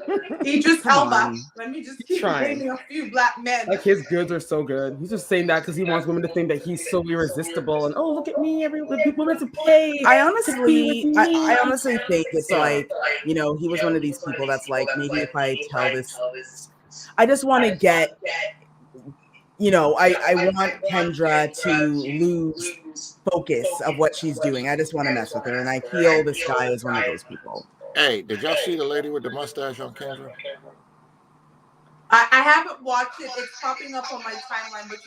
Idris come Elba. on. Let me just keep Trying. naming a few black men. Like his goods are so good. He's just saying that because he wants women to think that he's so irresistible and oh look at me, women to pay. I to be with me. I honestly think it's like, you know, he was one of these people that's like, maybe if I tell this, I just want to get, you know, I want Kendra to lose focus of what she's doing. I just want to mess with her, and I feel this guy is one of those people. Hey, did y'all see the lady with the mustache on Kendra? I haven't watched it. It's popping up on my timeline, but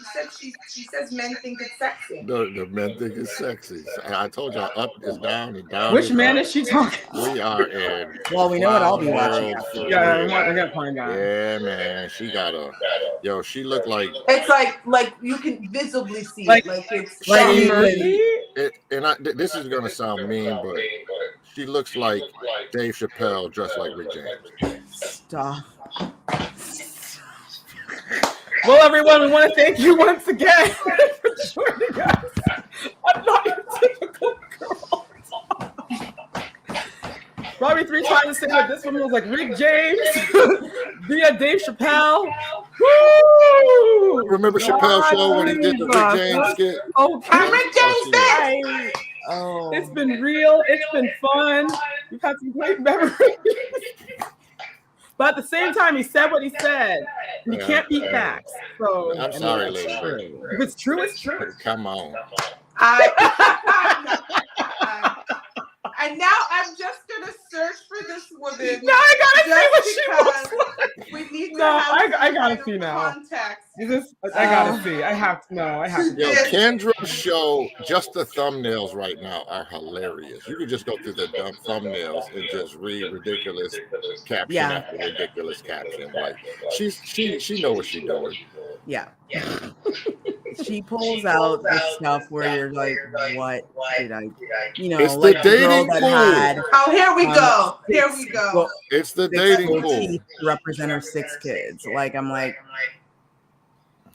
she says men think it's sexy. The men think it's sexy. I told y'all up is down and down. Which man is she talking? We are in. Well, we know what I'll be watching. Yeah, I gotta find out. Yeah, man. She got a. Yo, she looked like. It's like you can visibly see like, it. Like it's This is gonna sound mean, but she looks like Dave Chappelle dressed like Rick James. Stop. Well, everyone, we want to thank you once again for joining us. I'm not your typical girl. Probably 3 times to say that this one was like Rick James via Dave Chappelle. Woo! Remember Chappelle's show when he did the Rick James skit? I'm Rick James. Oh, It's been real. It's been fun. We've had some great memories. But at the same time, he said what he said. And you can't beat facts. So I'm sorry, lady. if it's true, it's true. Come on. And now I'm just gonna search for this woman. Now I gotta see what she looks like. We need to No, have I some gotta kind see of now. context. I gotta see. I have to know. I have to. Yo, Kendra's show, just the thumbnails right now are hilarious. You can just go through the thumbnails and just read ridiculous caption after ridiculous caption. Like she know what she's doing. yeah. She pulls out the stuff where you're like, what did I, you know, It's the like the girl dating that pool. had. Oh, here we go. Here we go. Well, It's the 6 dating full pool. teeth to represent her 6 kids. Like, I'm like,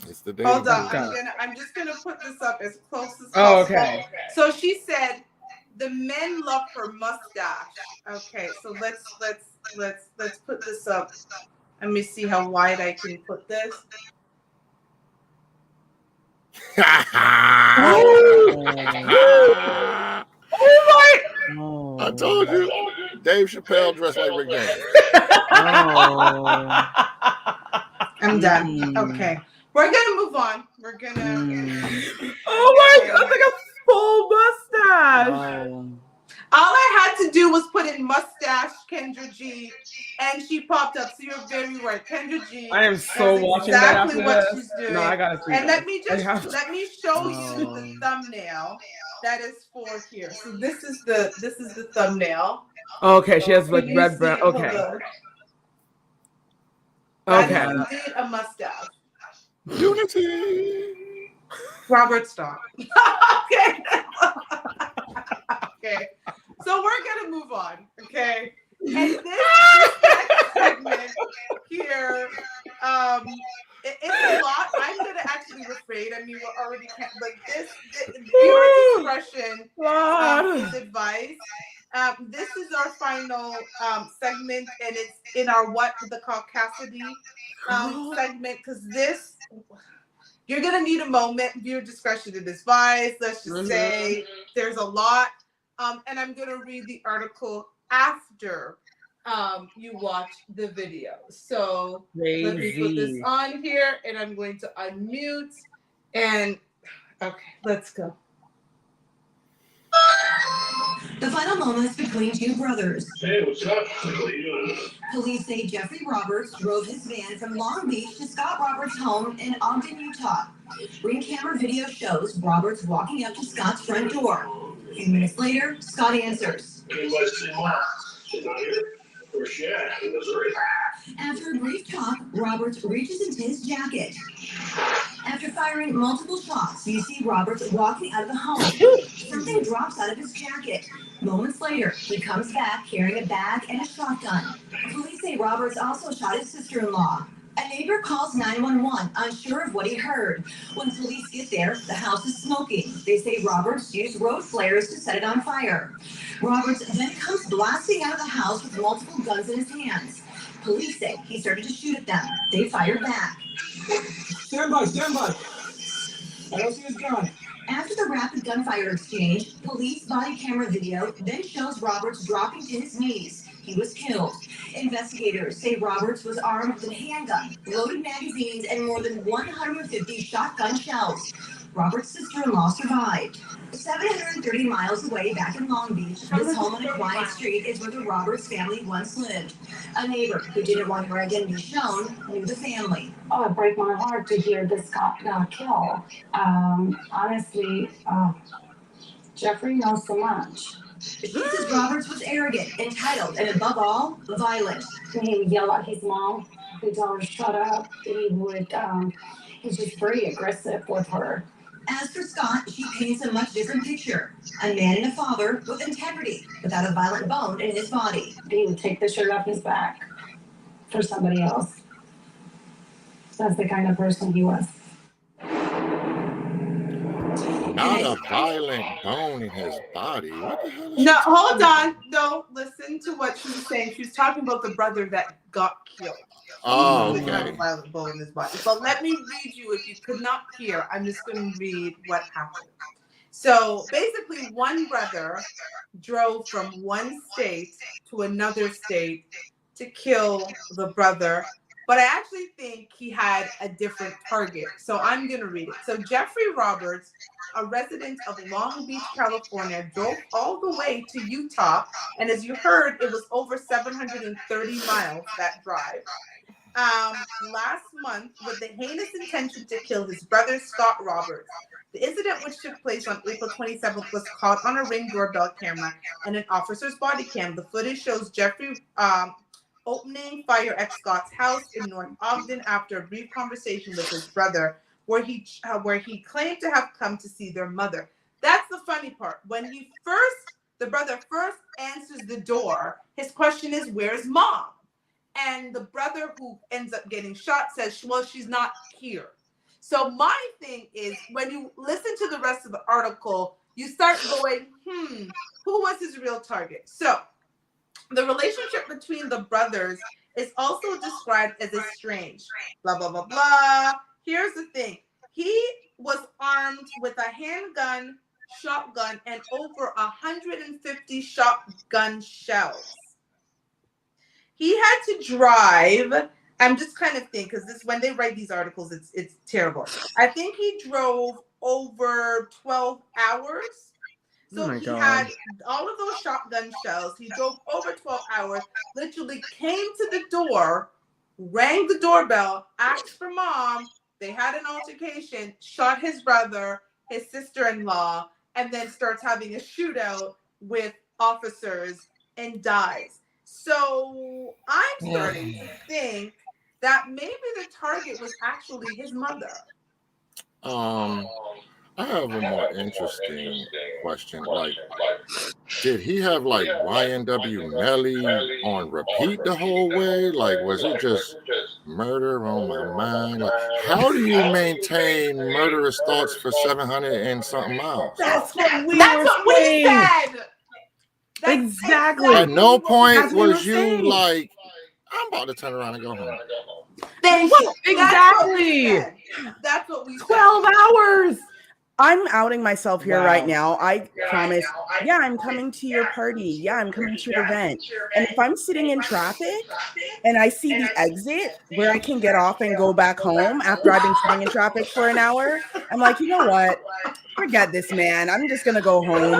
It's the dating Hold on. pool. I'm just gonna put this up as close as possible. Oh, okay. So she said the men love her mustache. Okay, so let's put this up. Let me see how wide I can put this. oh, I told you, Dave Chappelle dressed like Rick James. oh. I'm done. Mm. Okay. We're gonna move on. We're gonna Oh my god, like a full mustache. Oh. all I had to do was put in mustache Kendra G and she popped up. So you're very right. Kendra G. I am so That's watching that exactly after what this. she's doing. No, I gotta see And that. let me I have to. show you the thumbnail that is for here. So this is the thumbnail. Okay, she has like Can you red see brown. it? Hold Okay. on. That Okay. is indeed a mustache. Unity. Robert Starr. Okay. Okay. So we're gonna move on. Okay. And this next segment here, it's a lot. I'm gonna actually refrain. I mean, we're already like this. Viewer discretion is advice. This is our final segment, and it's in our What the Caucasity segment, because this, you're going to need a moment. Viewer discretion is advised. Let's just say there's a lot. And I'm going to read the article after you watch the video. So let me put this on here, and I'm going to unmute. And okay, let's go. The final moments between 2 brothers. Hey, what's up? What are you doing? Police say Jeffrey Roberts drove his van from Long Beach to Scott Roberts' home in Ogden, Utah. Ring camera video shows Roberts walking up to Scott's front door. A few minutes later, Scott answers. Anybody see Mom? She's not here. Where's she at? In Missouri. After a brief talk, Roberts reaches into his jacket. After firing multiple shots, you see Roberts walking out of the home. Something drops out of his jacket. Moments later, he comes back carrying a bag and a shotgun. Police say Roberts also shot his sister-in-law. A neighbor calls 911, unsure of what he heard. When police get there, the house is smoking. They say Roberts used road flares to set it on fire. Roberts then comes blasting out of the house with multiple guns in his hands. Police say he started to shoot at them. They fired back. Stand by, stand by. I don't see his gun. After the rapid gunfire exchange, police body camera video then shows Roberts dropping to his knees. He was killed. Investigators say Roberts was armed with a handgun, loaded magazines, and more than 150 shotgun shells. Roberts' sister-in-law survived. 730 miles away back in Long Beach, this home on a quiet street is where the Roberts family once lived. A neighbor who didn't want her identity shown knew the family. Oh, it breaks my heart to hear this got killed. Honestly, Jeffrey knows so much. She says Roberts was arrogant, entitled, and above all, violent. When he would yell at his mom, he'd tell her shut up. He's just very aggressive with her. As for Scott, she paints a much different picture. A man and a father with integrity, without a violent bone in his body. He would take the shirt off his back for somebody else. That's the kind of person he was. Not a violent bone in his body. What the hell? Is No, she hold talking on. No, listen to what she was saying. She was talking about the brother that got killed. Oh, He didn't have a okay. violent bone in his body. But let me read you, if you could not hear, I'm just going to read what happened. So basically, one brother drove from one state to another state to kill the brother. But I actually think he had a different target. So I'm going to read it. So Jeffrey Roberts, a resident of Long Beach, California, drove all the way to Utah. And as you heard, it was over 730 miles, that drive. Last month, with the heinous intention to kill his brother, Scott Roberts. The incident, which took place on April 27th, was caught on a Ring doorbell camera and an officer's body cam. The footage shows Jeffrey opening fire at Scott's house in North Ogden after a brief conversation with his brother, where he claimed to have come to see their mother. That's the funny part. When the brother first answers the door, his question is, "Where's mom?" And the brother who ends up getting shot says, "Well, she's not here." So my thing is, when you listen to the rest of the article, you start going, who was his real target? So the relationship between the brothers is also described as estranged. Blah, blah, blah, blah. Here's the thing. He was armed with a handgun, shotgun, and over 150 shotgun shells. He had to drive. I'm just kind of thinking, because when they write these articles, it's terrible. I think he drove over 12 hours. So he had all of those shotgun shells. He drove over 12 hours, literally came to the door, rang the doorbell, asked for mom. They had an altercation, shot his brother, his sister-in-law, and then starts having a shootout with officers and dies. So I'm starting to think that maybe the target was actually his mother. I have a more interesting question. Like, did he have like YNW Melly on repeat the whole way? Like, was it just murder on my mind? Like, how do you maintain murderous thoughts for 700 and something miles? That's what we said. Exactly. At no point That's what was we were you saying. like, I'm about to turn around and go home. Exactly. That's what we said. 12 hours. I'm outing myself here Wow. right now. I promise. Yeah, I'm coming to your party. Yeah, I'm coming to your event. And if I'm sitting in traffic and I see the exit where I can get off and go back home after I've been sitting in traffic for an hour, I'm like, you know what? forget this, man. I'm just gonna go home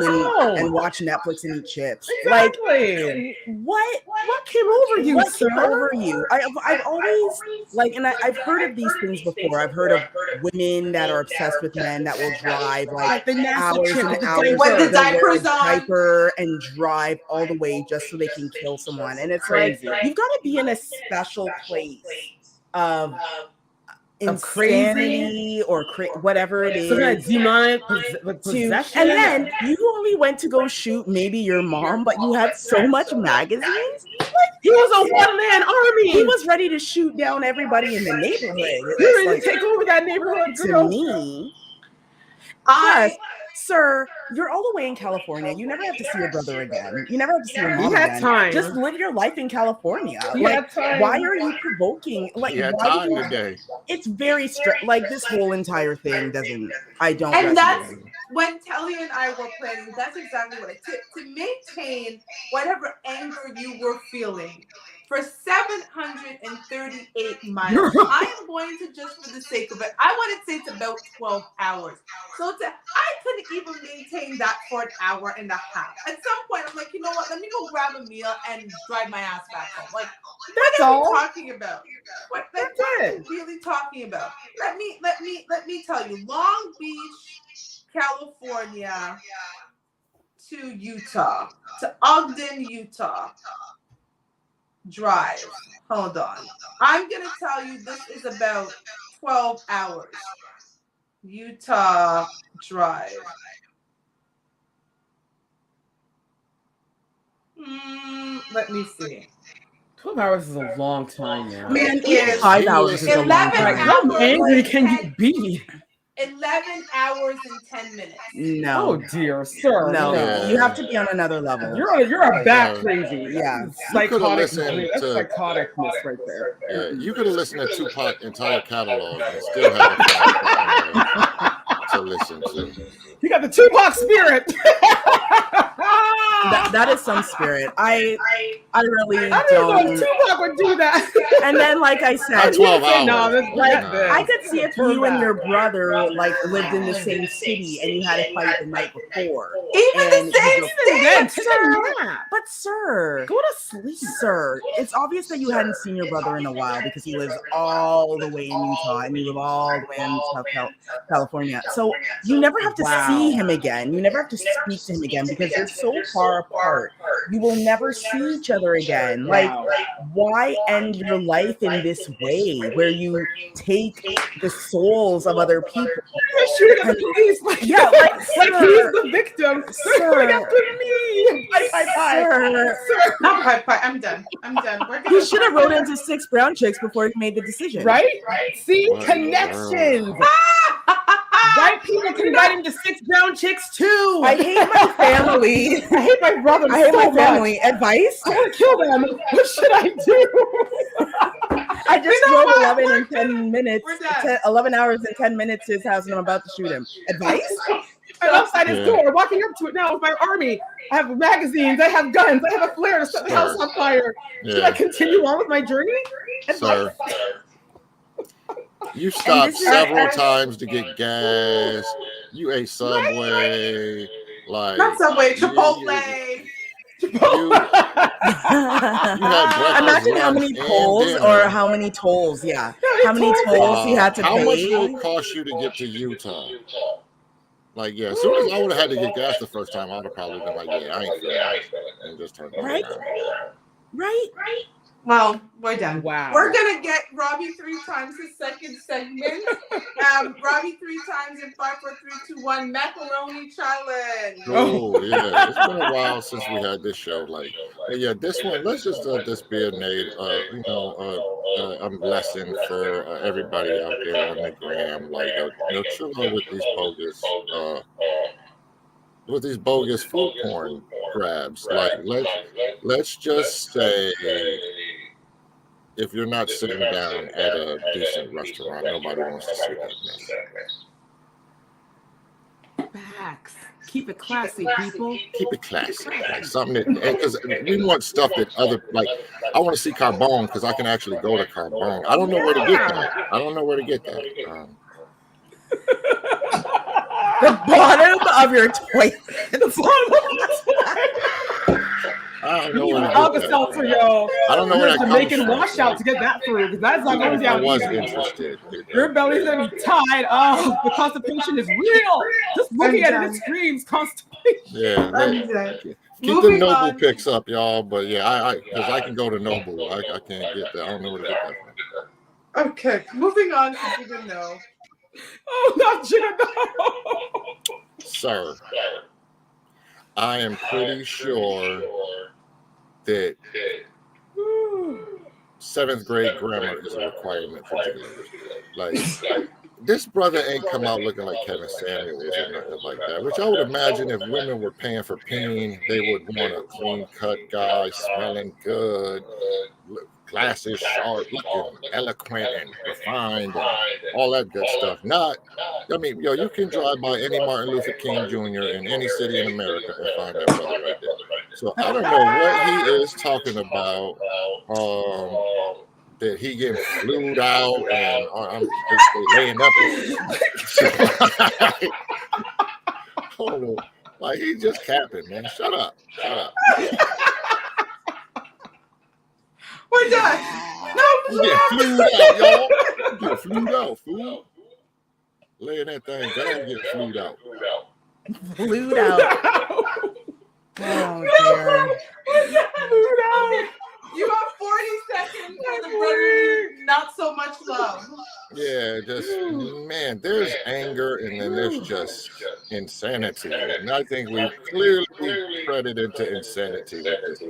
and watch Netflix and eat chips. Exactly. Like, what came over you, what sir? came over you? I've always like, and I've heard of these things before. I've heard of women that are obsessed with men that will drive like the nasty hours chick and with the hours diaper. With the to wear a diapers on. diaper and drive all the way just so they can kill someone. And it's Crazy. like, you've got to be in a special place of crazy insanity or whatever it is. Some kind of demonic possession. And then you only went to go shoot maybe your mom, but you had so much magazines. He was a one-man army. He was ready to shoot down everybody in the neighborhood. He ready to take over that neighborhood. To me. Plus, sir, you're all the way in California. You never have to see your brother again. You never have to see your mom He had again. time. Just live your life in California. He had time. Why are you provoking? Like, He had why time do you- today. It's very like this whole entire thing doesn't. I don't. And that's resonate. when Telly and I were planning. That's exactly what I did to maintain whatever anger you were feeling. For 738 miles, I am going to, just for the sake of it, I want to say it's about 12 hours. So I couldn't even maintain that for an hour and a half. At some point, I'm like, you know what? Let me go grab a meal and drive my ass back home. Like, That's what are all. we talking about? What are we really talking about? Let me tell you. Long Beach, California to Utah, to Ogden, Utah. Drive. Hold on. I'm going to tell you this is about 12 hours. Utah Drive. Let me see. 12 hours is a long time now. Man, It is 5 hours is a long 11 time. How hours. angry can you be? 11 hours and 10 minutes. No. Oh dear, sir. No, Yeah. you have to be on another level. You're a bat crazy. Yeah. Psychotic. listened That's to- psychoticness right there. Yeah, you could have listened to Tupac's entire catalog and still have a song to listen to. You got the Tupac spirit. That is some spirit. I really I didn't know don't. Tupac would do that. And then, like I said, Not 12 Say, no, hours. that's like No. I could see if you and your brother like lived in the same city and you had a fight the night before. Even And the same you Then state. take a nap. But sir, Go to sleep. sir, it's obvious that you hadn't seen your brother in a while because he lives all the way in Utah and you live all the way in South California. So you never have to see him again. You never have to speak to him again because you're so far apart. You will never see each other again. Like, why end your life in this way where you take the souls of other people? You're shooting at the police. Like, Yeah, like, like sir. he's the victim. Sir. Coming after me. Sir, Not bye. I'm done. We're he should have wrote into 6 brown chicks before he made the decision. Right? See, What in the connections. White people can invite him to 6 brown chicks too. I hate my family. I hate my brother. I hate so my much. family. Advice? I want to kill them. What should I do? I just You know drove what? 11 and 10 minutes, We're done. 11 hours and 10 minutes to his house, and I'm about to shoot him. Advice? I'm outside his Yeah. door, walking up to it now with my army. I have magazines. I have guns. I have a flare to set the house on fire. Should I Yeah, continue on with my journey? sir. You stopped this is- several times to get gas. You ate Subway. Like Not Subway, you- Chipotle. Imagine how many lunch, tolls and or dinner. how many tolls, how many tolls he had to How pay. much did it cost you to get to Utah? Like, yeah, as soon as I would have had to get gas the first time, I would have probably been like, yeah, I ain't feeling it, and just turned it Right? around. Right? Well, we're done. Wow. We're gonna get Robbie 3 times the second segment. Robbie 3 times in 5, 4, 3, 2, 1. Macaroni challenge. Oh yeah, it's been a while since we had this show. Like, but yeah, this one. Let's just this be made. A lesson for everybody out there on the gram. Like, chill out with these bogus food porn grabs. Like, let's just say, if you're not sitting down at a decent restaurant, nobody wants to see that mess. Facts. Keep it classy, people. Keep it classy, like something that, because we want stuff that other, like, I want to see Carbone because I can actually go to Carbone. I don't know where to get that. The bottom of your toilet. The bottom of the toilet. I don't You know need where an to Alka get that. Seltzer, yo. I don't know where that comes Jamaican from. washout to get that through, because that's not going I down was easy. interested. Your belly's gonna be tied. Oh, the constipation is real. Just looking at it, it screams constipation. Yeah. I'm done. Keep the Moving Noble on. picks up, y'all. But yeah, because I can go to Noble. I can't get that. I don't know where to get that from. Okay, moving on to Jigga No. Oh, not Jigga. Sir, I am pretty sure that 7th grade grammar is a requirement for gigolos. Like, this brother ain't come out looking like Kevin Samuels or nothing like that, which I would imagine if women were paying for peen, they would want a clean-cut guy, smelling good, glasses sharp, looking eloquent and refined, and all that good stuff. Not, I mean, yo, you can drive by any Martin Luther King Jr. in any city in America and find that brother right there. So I don't know what he is talking about. That he getting flued out and I'm just laying up. I don't know. Like, he just capping, man. Shut up. We're done. No, You get flued out, y'all. You get flued out, fool. Laying that thing down, get flued out. Flued out. Oh, dear. You have 40 seconds for the brotherly, not so much love. Yeah, just, man, there's anger and then there's just insanity. And I think we've clearly credited into insanity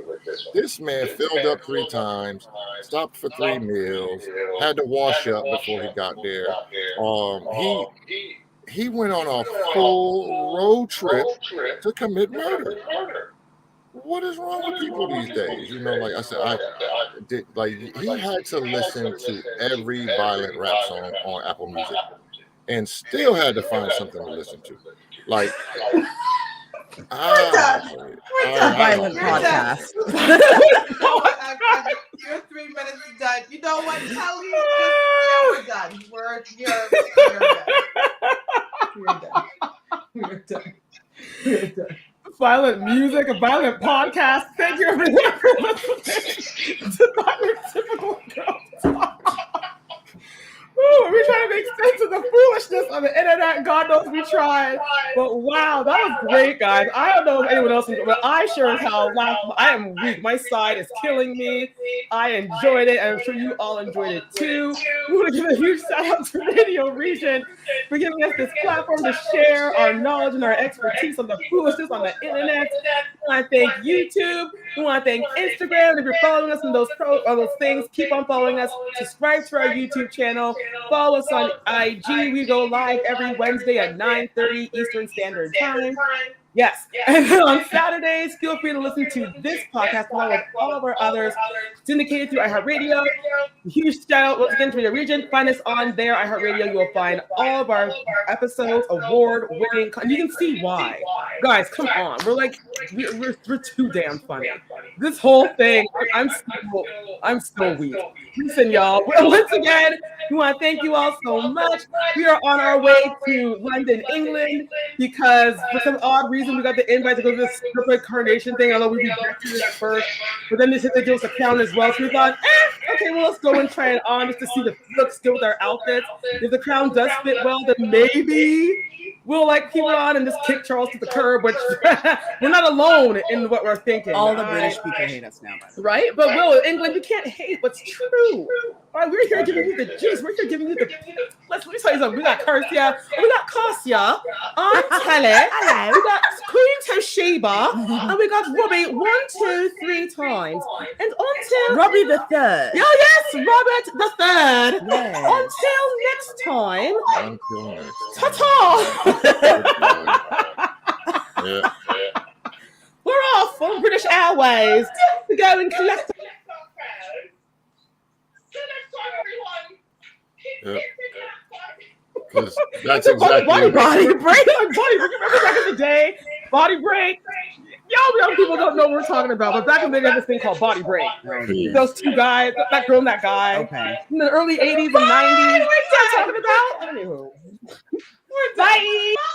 with this. This man filled up 3 times, stopped for 3 meals, had to wash up before he got there. He went on a full road trip to commit murder. What is wrong with people these days? You know, like I said, he had to listen to every violent rap song on Apple Music and still had to find something to listen to. Like, It's a violent podcast. Your 3 minutes is done. You know what, Kelly? We're done. We're done. Violent music, a violent podcast. Thank you everyone for listening to Violent Typical Girl Talk. We're trying to make sense of the foolishness on the internet. God knows we tried. But wow, that was great, guys. I don't know if anyone else enjoyed it, but I sure as hell laughed. I am weak. My side is killing me. I enjoyed it, and I'm sure you all enjoyed it too. We want to give a huge shout out to Radio Region for giving us this platform to share our knowledge and our expertise on the foolishness on the internet. We want to thank YouTube. We want to thank Instagram. If you're following us on those things, keep on following us. Subscribe to our YouTube channel. Follow us on IG. We go live every Wednesday at 9:30 Eastern Standard Time. Yes. And then on Saturdays, feel free to listen to this podcast along with all of our others, syndicated through iHeartRadio. Huge shout out once again to Radio Region. Find us on there, iHeartRadio. You will find all of our episodes, award-winning. You can see why. Guys, come on. We're too damn funny. This whole thing, I'm so weak. Listen, y'all. Once again, we want to thank you all so much. We are on our way to London, England, because for some odd reason, we got the invite to go to this stripper carnation thing, although we rejected it at first. But then they said they gave us a crown as well. So we thought, okay, well, let's go and try it on just to see the looks good with our outfits. If the crown does fit well, then maybe we'll keep it on and just kick Charles to the curb, which we're not alone in what we're thinking. All the British people hate us now. Right? But Will, England, you can't hate what's true. All right, we're here giving you the juice. We're here giving you the. Let me tell you something. We got Karsia. We got Karsia on telly. We got Queen Toshiba. And we got Robbie 1, 2, 3 times. And until Robbie the Third. Oh, yes, Robert the Third. Yes. Until next time. Until next Ta-ta. Yeah. We're off on British Airways to go and collect. Yeah. Because that's exactly body break. Remember back in the day, body break. Young people don't know what we're talking about, but back in the day, there was this thing called body break. Those 2 guys, that girl and that guy, Okay. in the early 80s and 90s. What are you talking about? Anywho. Bye.